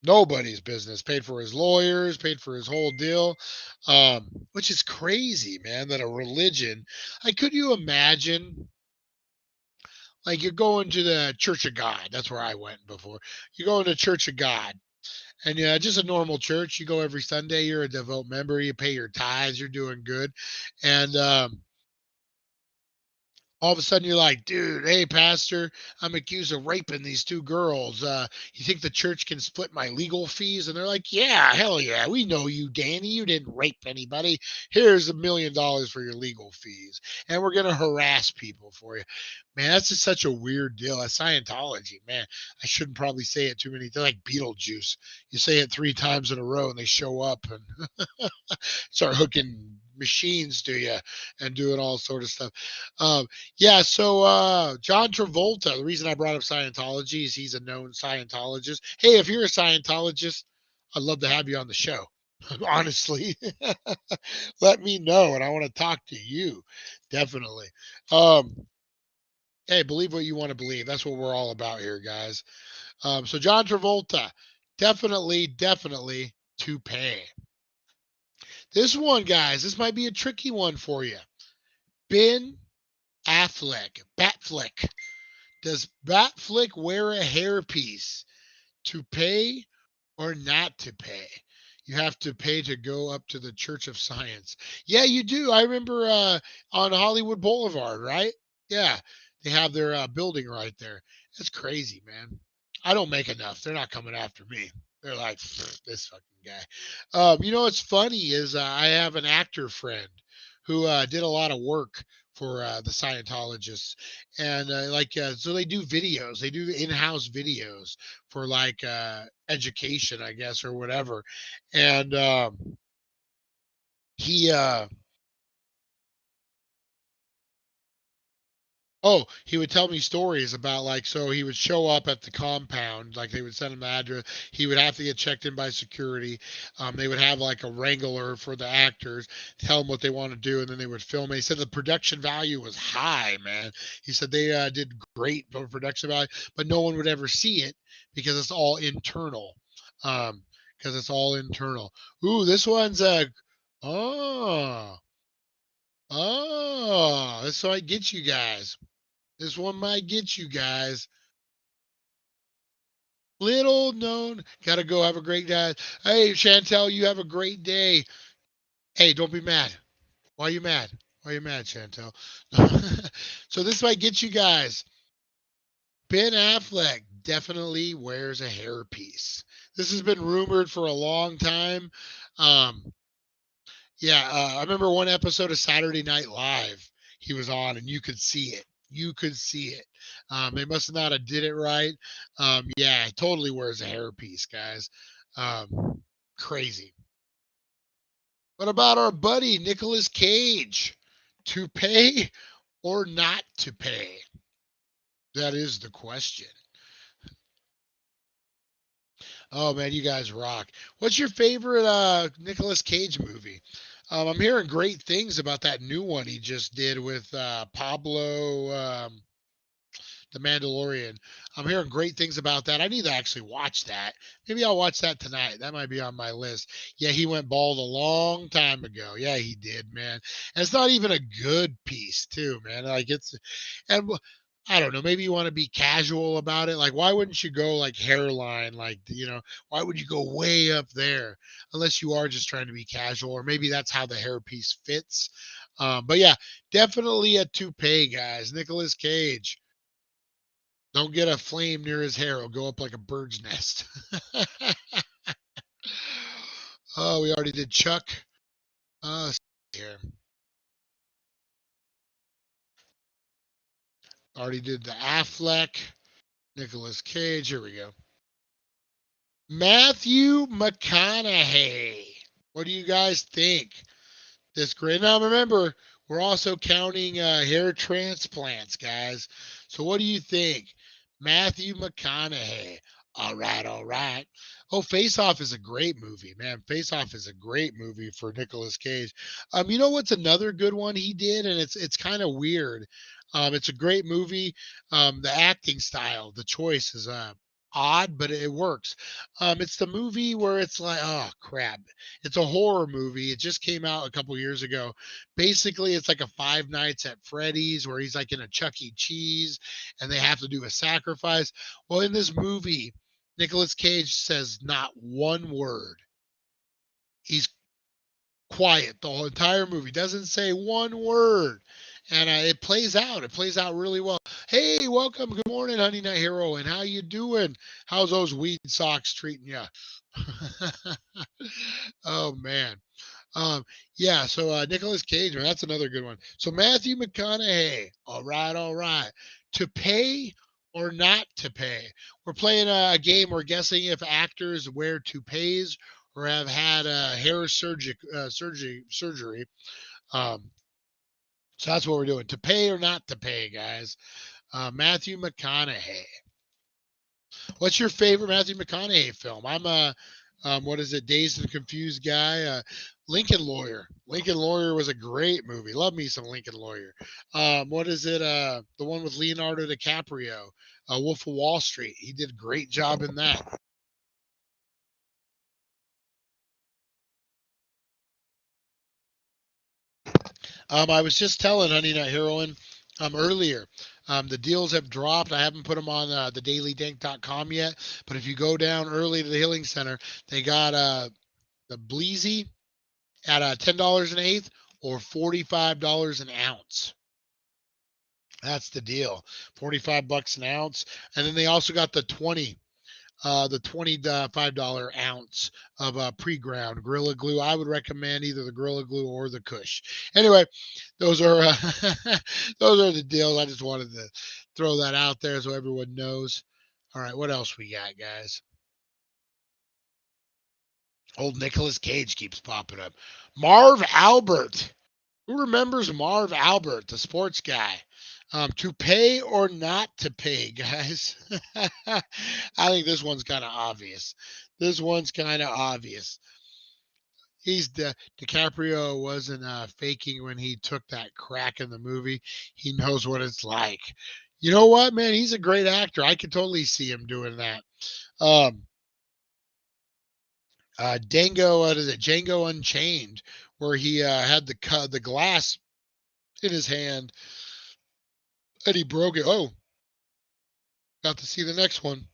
Nobody's business. Paid for his lawyers, paid for his whole deal, which is crazy, man. That a religion, like, could you imagine? Like, you're going to the Church of God. That's where I went before. You go to Church of God, and yeah, just a normal church. You go every Sunday. You're a devout member. You pay your tithes. You're doing good, and all of a sudden you're like, dude, hey, pastor, I'm accused of raping these two girls. You think the church can split my legal fees? And they're like, yeah, hell yeah, we know you, Danny. You didn't rape anybody. Here's $1 million for your legal fees, and we're gonna harass people for you. Man, that's just such a weird deal. That's Scientology, man. I shouldn't probably say it too many. They're like Beetlejuice. You say it 3 times in a row, and they show up and start hooking machines to you and doing all sort of stuff. Yeah, so John Travolta, the reason I brought up Scientology is he's a known Scientologist. Hey, if you're a Scientologist, I'd love to have you on the show. Honestly, let me know, and I want to talk to you. Definitely. Um, hey, believe what you want to believe. That's what we're all about here, guys. So John Travolta, definitely Toupee. This one, guys, this might be a tricky one for you. Ben Batfleck. Does Batfleck wear a hairpiece to pay or not to pay? You have to pay to go up to the Church of Science. Yeah, you do. I remember on Hollywood Boulevard, right? Yeah, they have their building right there. That's crazy, man. I don't make enough. They're not coming after me. They're like, this fucking guy. You know what's funny is I have an actor friend who did a lot of work for the Scientologists, and so they do videos. They do in-house videos for like education, I guess, or whatever. And he Oh, he would tell me stories about, like, so he would show up at the compound, like they would send him the address. He would have to get checked in by security. They would have like a wrangler for the actors, tell them what they want to do, and then they would film it. He said the production value was high, man. He said they did great for production value, but no one would ever see it because it's all internal. Because it's all internal. Ooh, this one's oh, this might get you guys. This one might get you guys. Little known. Gotta go. Have a great day. Hey, Chantel, you have a great day. Hey, don't be mad. Why are you mad? Why are you mad, Chantel? So this might get you guys. Ben Affleck definitely wears a hairpiece. This has been rumored for a long time. Um, Yeah, I remember one episode of Saturday Night Live he was on, and you could see it. You could see it. They must not have did it right. Yeah, he totally wears a hairpiece, guys. Crazy. What about our buddy Nicolas Cage? To pay or not to pay? That is the question. Oh man, you guys rock. What's your favorite Nicolas Cage movie? I'm hearing great things about that new one he just did with Pablo, the Mandalorian. I'm hearing great things about that. I need to actually watch that. Maybe I'll watch that tonight. That might be on my list. Yeah, he went bald a long time ago. Yeah, he did, man. And it's not even a good piece, too, man. Like and I don't know. Maybe you want to be casual about it. Like, why wouldn't you go like hairline? Like, why would you go way up there unless you are just trying to be casual, or maybe that's how the hairpiece fits. But yeah, definitely a toupee, guys. Nicolas Cage. Don't get a flame near his hair. It'll go up like a bird's nest. Oh, we already did Chuck. Here. Already did the Affleck. Nicolas Cage. Here we go. Matthew McConaughey. What do you guys think? This great. Now remember, we're also counting hair transplants, guys. So what do you think? Matthew McConaughey. All right, all right. Oh, Face Off is a great movie, man. Face Off is a great movie for Nicolas Cage. You know what's another good one he did, and it's kind of weird. It's a great movie. The acting style, the choice is odd, but it works. It's the movie where it's like, oh crap, it's a horror movie. It just came out a couple years ago. Basically, it's like a Five Nights at Freddy's where he's like in a Chuck E. Cheese and they have to do a sacrifice. Well, in this movie, Nicolas Cage says not one word. He's quiet the whole entire movie, doesn't say one word. And it plays out. It plays out really well. Hey, welcome. Good morning, Honey Nut Hero. And how you doing? How's those weed socks treating you? Oh man. Um, yeah. So Nicolas Cage, man, that's another good one. So Matthew McConaughey. All right, all right. To pay or not to pay. We're playing a game. We're guessing if actors wear toupees or have had hair surgery. Um, so that's what we're doing. To pay or not to pay, guys. Matthew McConaughey. What's your favorite Matthew McConaughey film? I'm a what is it? Dazed and Confused guy. Lincoln Lawyer. Lincoln Lawyer was a great movie. Love me some Lincoln Lawyer. What is it? The one with Leonardo DiCaprio. Wolf of Wall Street. He did a great job in that. I was just telling Honey Nut Heroine earlier. The deals have dropped. I haven't put them on thedailydink.com yet, but if you go down early to the Healing Center, they got the Bleezy at $10 an eighth or $45 an ounce. That's the deal. $45 an ounce, and then they also got the $25 ounce of pre-ground Gorilla Glue. I would recommend either the Gorilla Glue or the Kush. Anyway, those are those are the deals. I just wanted to throw that out there so everyone knows. All right, what else we got, guys? Old Nicolas Cage keeps popping up. Marv Albert. Who remembers Marv Albert, the sports guy? To pay or not to pay, guys. I think this one's kind of obvious. This one's kind of obvious. DiCaprio wasn't faking when he took that crack in the movie. He knows what it's like. You know what, man? He's a great actor. I could totally see him doing that. What is it? Django Unchained, where he had the glass in his hand and he broke it. Oh, got to see the next one.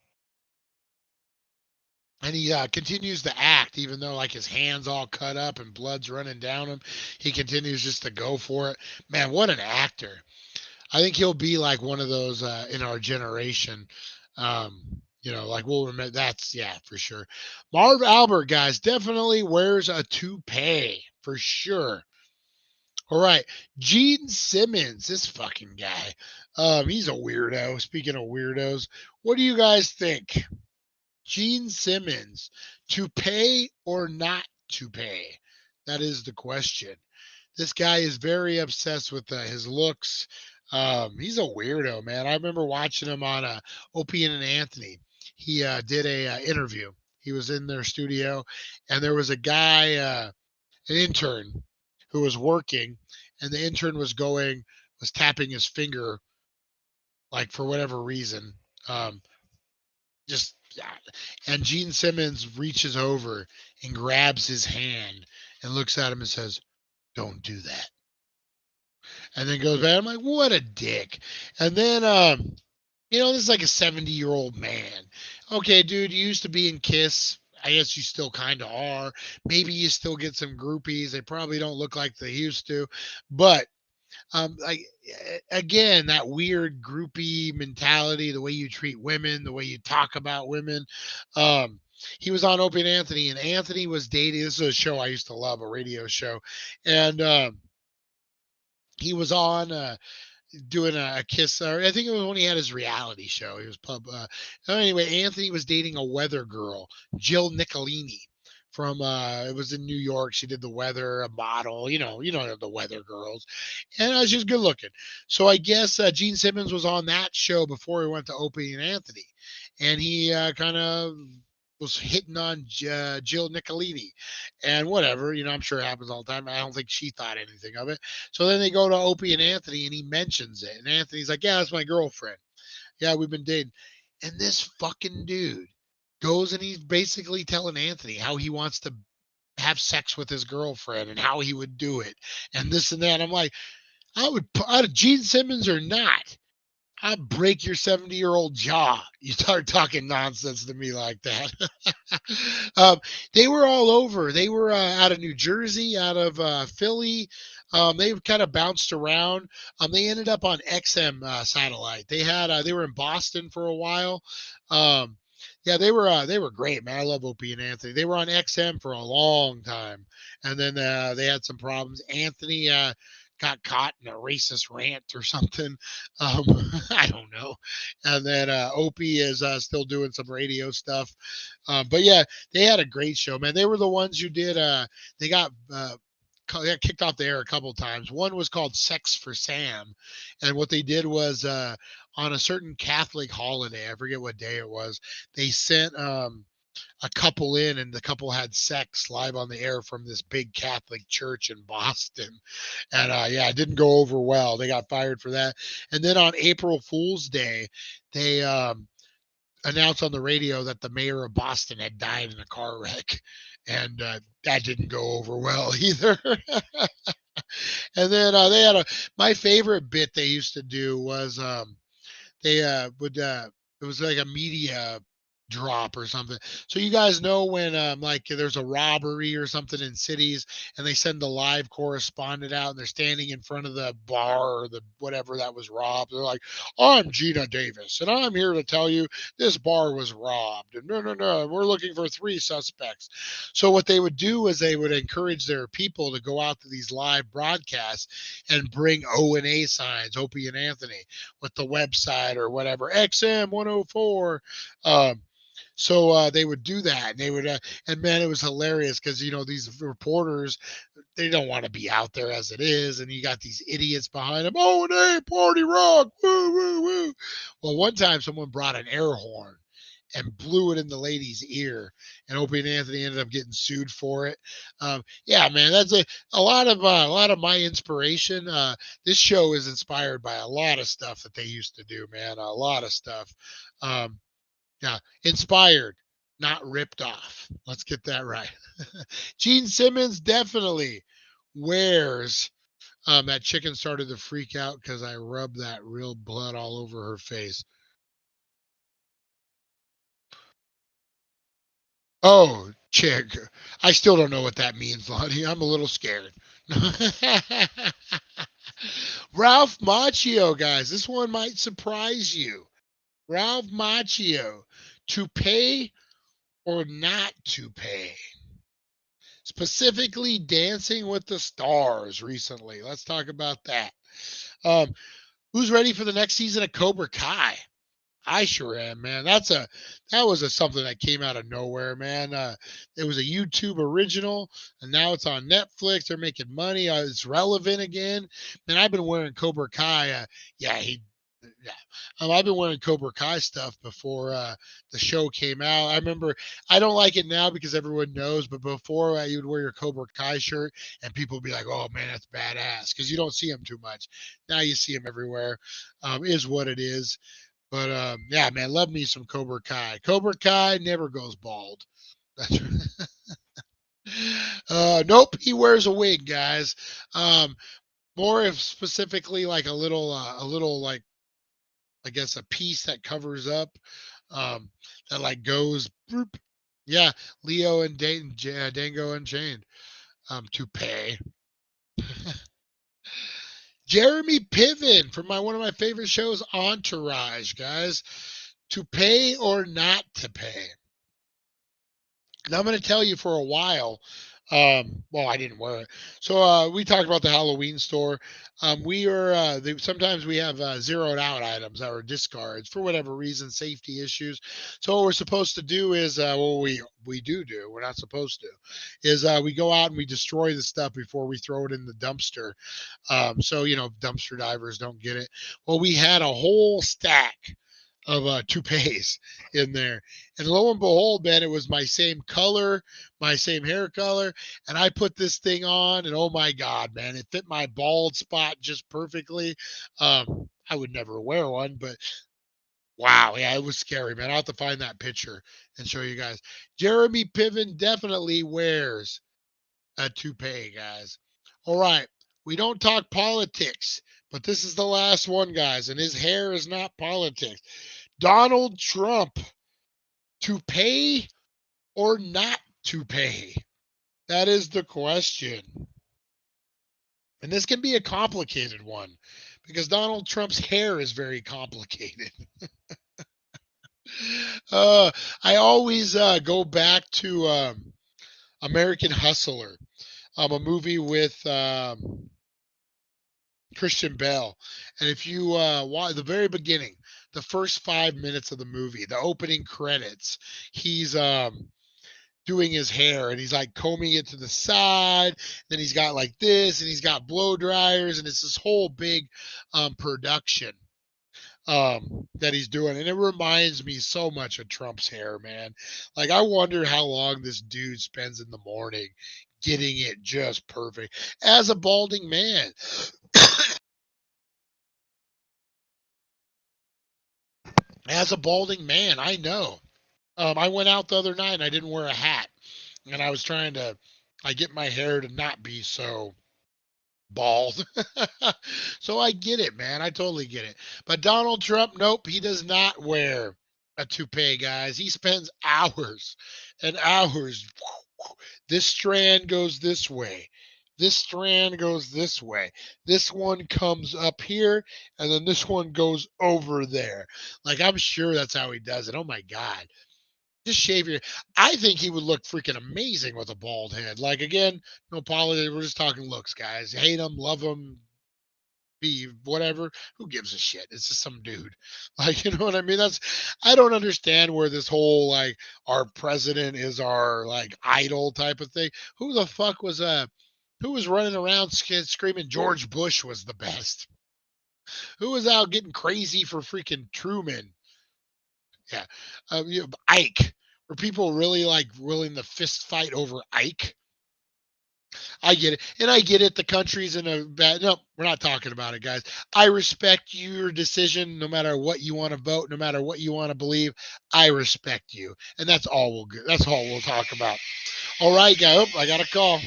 And he continues to act, even though like his hands all cut up and blood's running down him. He continues just to go for it. Man, what an actor! I think he'll be like one of those in our generation. Like we'll remember. That's for sure. Marv Albert, guys, definitely wears a toupee for sure. All right, Gene Simmons, this fucking guy. He's a weirdo. Speaking of weirdos, what do you guys think? Gene Simmons, to pay or not to pay? That is the question. This guy is very obsessed with his looks. He's a weirdo, man. I remember watching him on Opie and Anthony. He did a interview. He was in their studio, and there was a guy, an intern, who was working, and the intern was tapping his finger, like for whatever reason. And Gene Simmons reaches over and grabs his hand and looks at him and says, "Don't do that." And then goes back. I'm like, what a dick. And then, this is like a 70-year-old man. Okay, dude, you used to be in Kiss. I guess you still kind of are. Maybe you still get some groupies. They probably don't look like they used to. But again, that weird groupie mentality, the way you treat women, the way you talk about women. He was on Opie and Anthony was dating. This is a show I used to love, a radio show. And he was on doing a Kiss, or I think it was when he had his reality show. He was anyway, Anthony was dating a weather girl, Jill Nicolini. From it was in New York. She did the weather, a model, the weather girls, and she was good looking. So I guess Gene Simmons was on that show before he went to Opie and Anthony, and he kind of was hitting on Jill Nicolini, and whatever, I'm sure it happens all the time. I don't think she thought anything of it. So then they go to Opie and Anthony, and he mentions it, and Anthony's like, "Yeah, that's my girlfriend. Yeah, we've been dating." And this fucking dude goes and he's basically telling Anthony how he wants to have sex with his girlfriend and how he would do it and this and that. I'm like, out of Gene Simmons or not, I'd break your 70-year-old jaw. You start talking nonsense to me like that. They were all over. They were out of New Jersey, out of Philly. They kind of bounced around. They ended up on XM satellite. They were in Boston for a while. Yeah, they were great, man. I love Opie and Anthony. They were on XM for a long time, and then they had some problems. Anthony got caught in a racist rant or something. Um, I don't know. And then Opie is still doing some radio stuff. But yeah, they had a great show, man. They were the ones who did. They got kicked off the air a couple times. One was called Sex for Sam, and what they did was on a certain Catholic holiday, I forget what day it was, they sent a couple in, and the couple had sex live on the air from this big Catholic church in Boston. And yeah, it didn't go over well. They got fired for that. And then on April Fool's Day, they announced on the radio that the mayor of Boston had died in a car wreck. And that didn't go over well either. And then they had my favorite bit they used to do was they would it was like a media drop or something. So you guys know when like there's a robbery or something in cities and they send the live correspondent out and they're standing in front of the bar or the whatever that was robbed. They're like, I'm Gina Davis and I'm here to tell you this bar was robbed. And no, we're looking for 3 suspects. So what they would do is they would encourage their people to go out to these live broadcasts and bring O&A signs, Opie and Anthony, with the website or whatever, XM 104. So they would do that, and they would, and man, it was hilarious because these reporters, they don't want to be out there as it is, and you got these idiots behind them. Oh, hey, party rock, woo, woo, woo. Well, one time someone brought an air horn and blew it in the lady's ear, and Opie and Anthony ended up getting sued for it. Yeah, man, that's a lot of my inspiration. This show is inspired by a lot of stuff that they used to do, man. A lot of stuff. Yeah, inspired, not ripped off. Let's get that right. Gene Simmons definitely wears. That chicken started to freak out because I rubbed that real blood all over her face. Oh, chick. I still don't know what that means, Lonnie. I'm a little scared. Ralph Macchio, guys. This one might surprise you. Ralph Macchio, to pay or not to pay. Specifically Dancing with the Stars recently. Let's talk about that. Who's ready for the next season of Cobra Kai? I sure am, man. That was something that came out of nowhere, man. It was a YouTube original, and now it's on Netflix. They're making money. It's relevant again. Man, I've been wearing Cobra Kai. I've been wearing Cobra Kai stuff before the show came out. I remember, I don't like it now because everyone knows, but before you would wear your Cobra Kai shirt and people would be like, oh man, that's badass, because you don't see them too much. Now you see them everywhere. Is what it is. But yeah, man, love me some Cobra Kai. Cobra Kai never goes bald. That's nope, he wears a wig, guys. More if specifically like a little like, I guess, a piece that covers up, that like goes, boop. Yeah, Leo and Dango Unchained, Toupee. Jeremy Piven from one of my favorite shows, Entourage, guys. To pay or not to pay. And I'm going to tell you for a while. Well, I didn't wear it. So we talked about the Halloween store. Sometimes we have zeroed out items that were discards for whatever reason, safety issues. So what we're supposed to do is, we do. We're not supposed to. Is we go out and we destroy the stuff before we throw it in the dumpster. So dumpster divers don't get it. Well, we had a whole stack of toupees in there, and lo and behold, man, it was my same color, my same hair color, and I put this thing on, and oh my god, man, it fit my bald spot just perfectly. I would never wear one, but Wow, yeah, it was scary, man. I'll have to find that picture and show you guys. Jeremy Piven definitely wears a toupee, guys. All right, we don't talk politics, but this is the last one, guys, and his hair is not politics. Donald Trump, toupee or not toupee? That is the question. And this can be a complicated one because Donald Trump's hair is very complicated. I always go back to American Hustler, a movie with Christian Bale. And if you watch the very beginning, the first 5 minutes of the movie, the opening credits, he's doing his hair and he's like combing it to the side. Then he's got like this and he's got blow dryers and it's this whole big production that he's doing. And it reminds me so much of Trump's hair, man. Like, I wonder how long this dude spends in the morning getting it just perfect as a balding man. As a balding man, I know. I went out the other night and I didn't wear a hat. And I was trying to get my hair to not be so bald. So I get it, man. I totally get it. But Donald Trump, nope, he does not wear a toupee, guys. He spends hours and hours. This strand goes this way. This strand goes this way. This one comes up here, and then this one goes over there. Like, I'm sure that's how he does it. Oh my God. Just shave your. I think he would look freaking amazing with a bald head. Like, again, no politics. We're just talking looks, guys. Hate him, love him, be whatever. Who gives a shit? It's just some dude. Like, you know what I mean? I don't understand where this whole like our president is our like idol type of thing. Who the fuck was who was running around screaming George Bush was the best? Who was out getting crazy for freaking Truman? Yeah. Ike. Were people really like willing to fist fight over Ike? I get it. And I get it. The country's in a bad. No, we're not talking about it, guys. I respect your decision no matter what you want to vote, no matter what you want to believe. I respect you. And that's all we'll talk about. All right, guys. Oh, I got a call.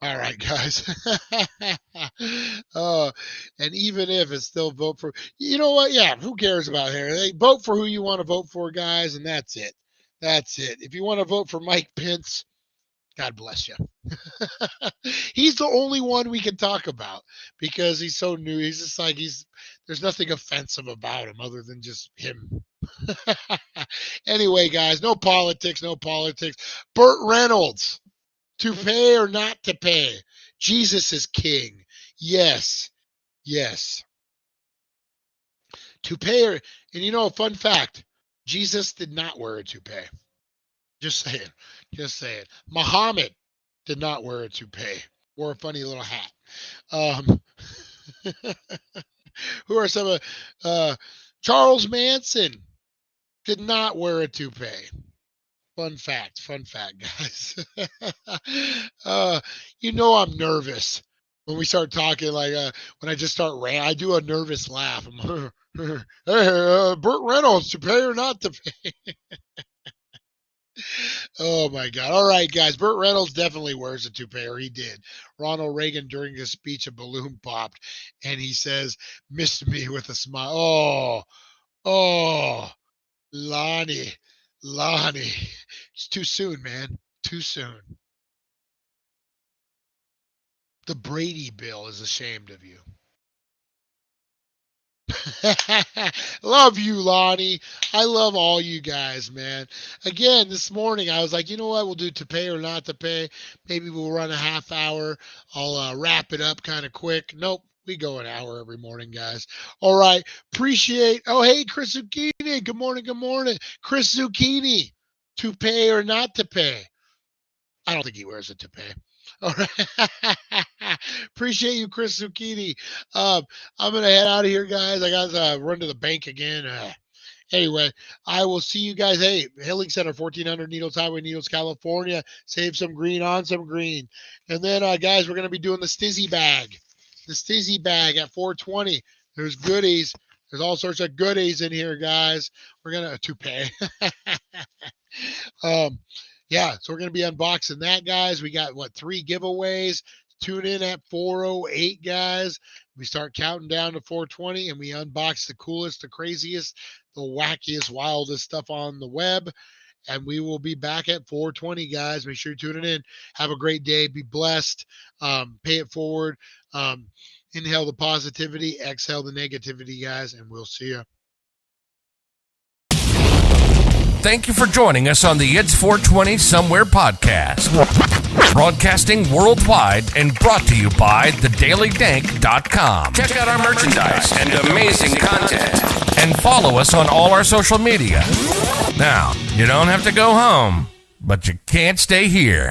All right, guys. And even if it's still vote for, you know what? Yeah, who cares about hair? They vote for who you want to vote for, guys, and that's it. That's it. If you want to vote for Mike Pence, God bless you. He's the only one we can talk about because he's so new. He's just like there's nothing offensive about him other than just him. Anyway, guys, no politics, no politics. Burt Reynolds. To pay or not to pay? Jesus is king. Yes. Yes. To pay or, and you know, a fun fact, Jesus did not wear a toupee. Just saying. Just saying. Muhammad did not wear a toupee. Wore a funny little hat. Who are some of Charles Manson did not wear a toupee. Fun fact, guys. You know I'm nervous when we start talking. Like when I just start I do a nervous laugh. I'm hey, Burt Reynolds, to pay or not to pay? Oh my God! All right, guys. Burt Reynolds definitely wears a toupee, or he did. Ronald Reagan during his speech, a balloon popped, and he says, "Missed me with a smile." Oh, Lonnie. It's too soon, man. Too soon. The Brady Bill is ashamed of you. Love you, Lonnie. I love all you guys, man. Again, this morning I was like, you know what? We'll do to pay or not to pay. Maybe we'll run a half hour. I'll wrap it up kind of quick. Nope. We go an hour every morning, guys. All right. Appreciate. Oh, hey, Chris Zucchini. Good morning. Good morning. Chris Zucchini. To pay or not to pay? I don't think he wears a toupee. All right. Appreciate you, Chris Zucchini. I'm going to head out of here, guys. I got to run to the bank again. Anyway, I will see you guys. Hey, Healing Center, 1400 Needles Highway, Needles, California. Save some green on some green. And then, guys, we're going to be doing the Stizzy bag. the Stizzy bag at 420. There's goodies. There's all sorts of goodies in here, guys. We're going to Toupee. Yeah, so we're going to be unboxing that, guys. We got, 3 giveaways. Tune in at 4:08, guys. We start counting down to 420, and we unbox the coolest, the craziest, the wackiest, wildest stuff on the web. And we will be back at 420, guys. Make sure you're tuning in. Have a great day. Be blessed. Pay it forward. Inhale the positivity. Exhale the negativity, guys. And we'll see you. Thank you for joining us on the It's 420 Somewhere podcast. Broadcasting worldwide and brought to you by thedailydank.com. Check out our merchandise and amazing content. And follow us on all our social media. Now, you don't have to go home, but you can't stay here.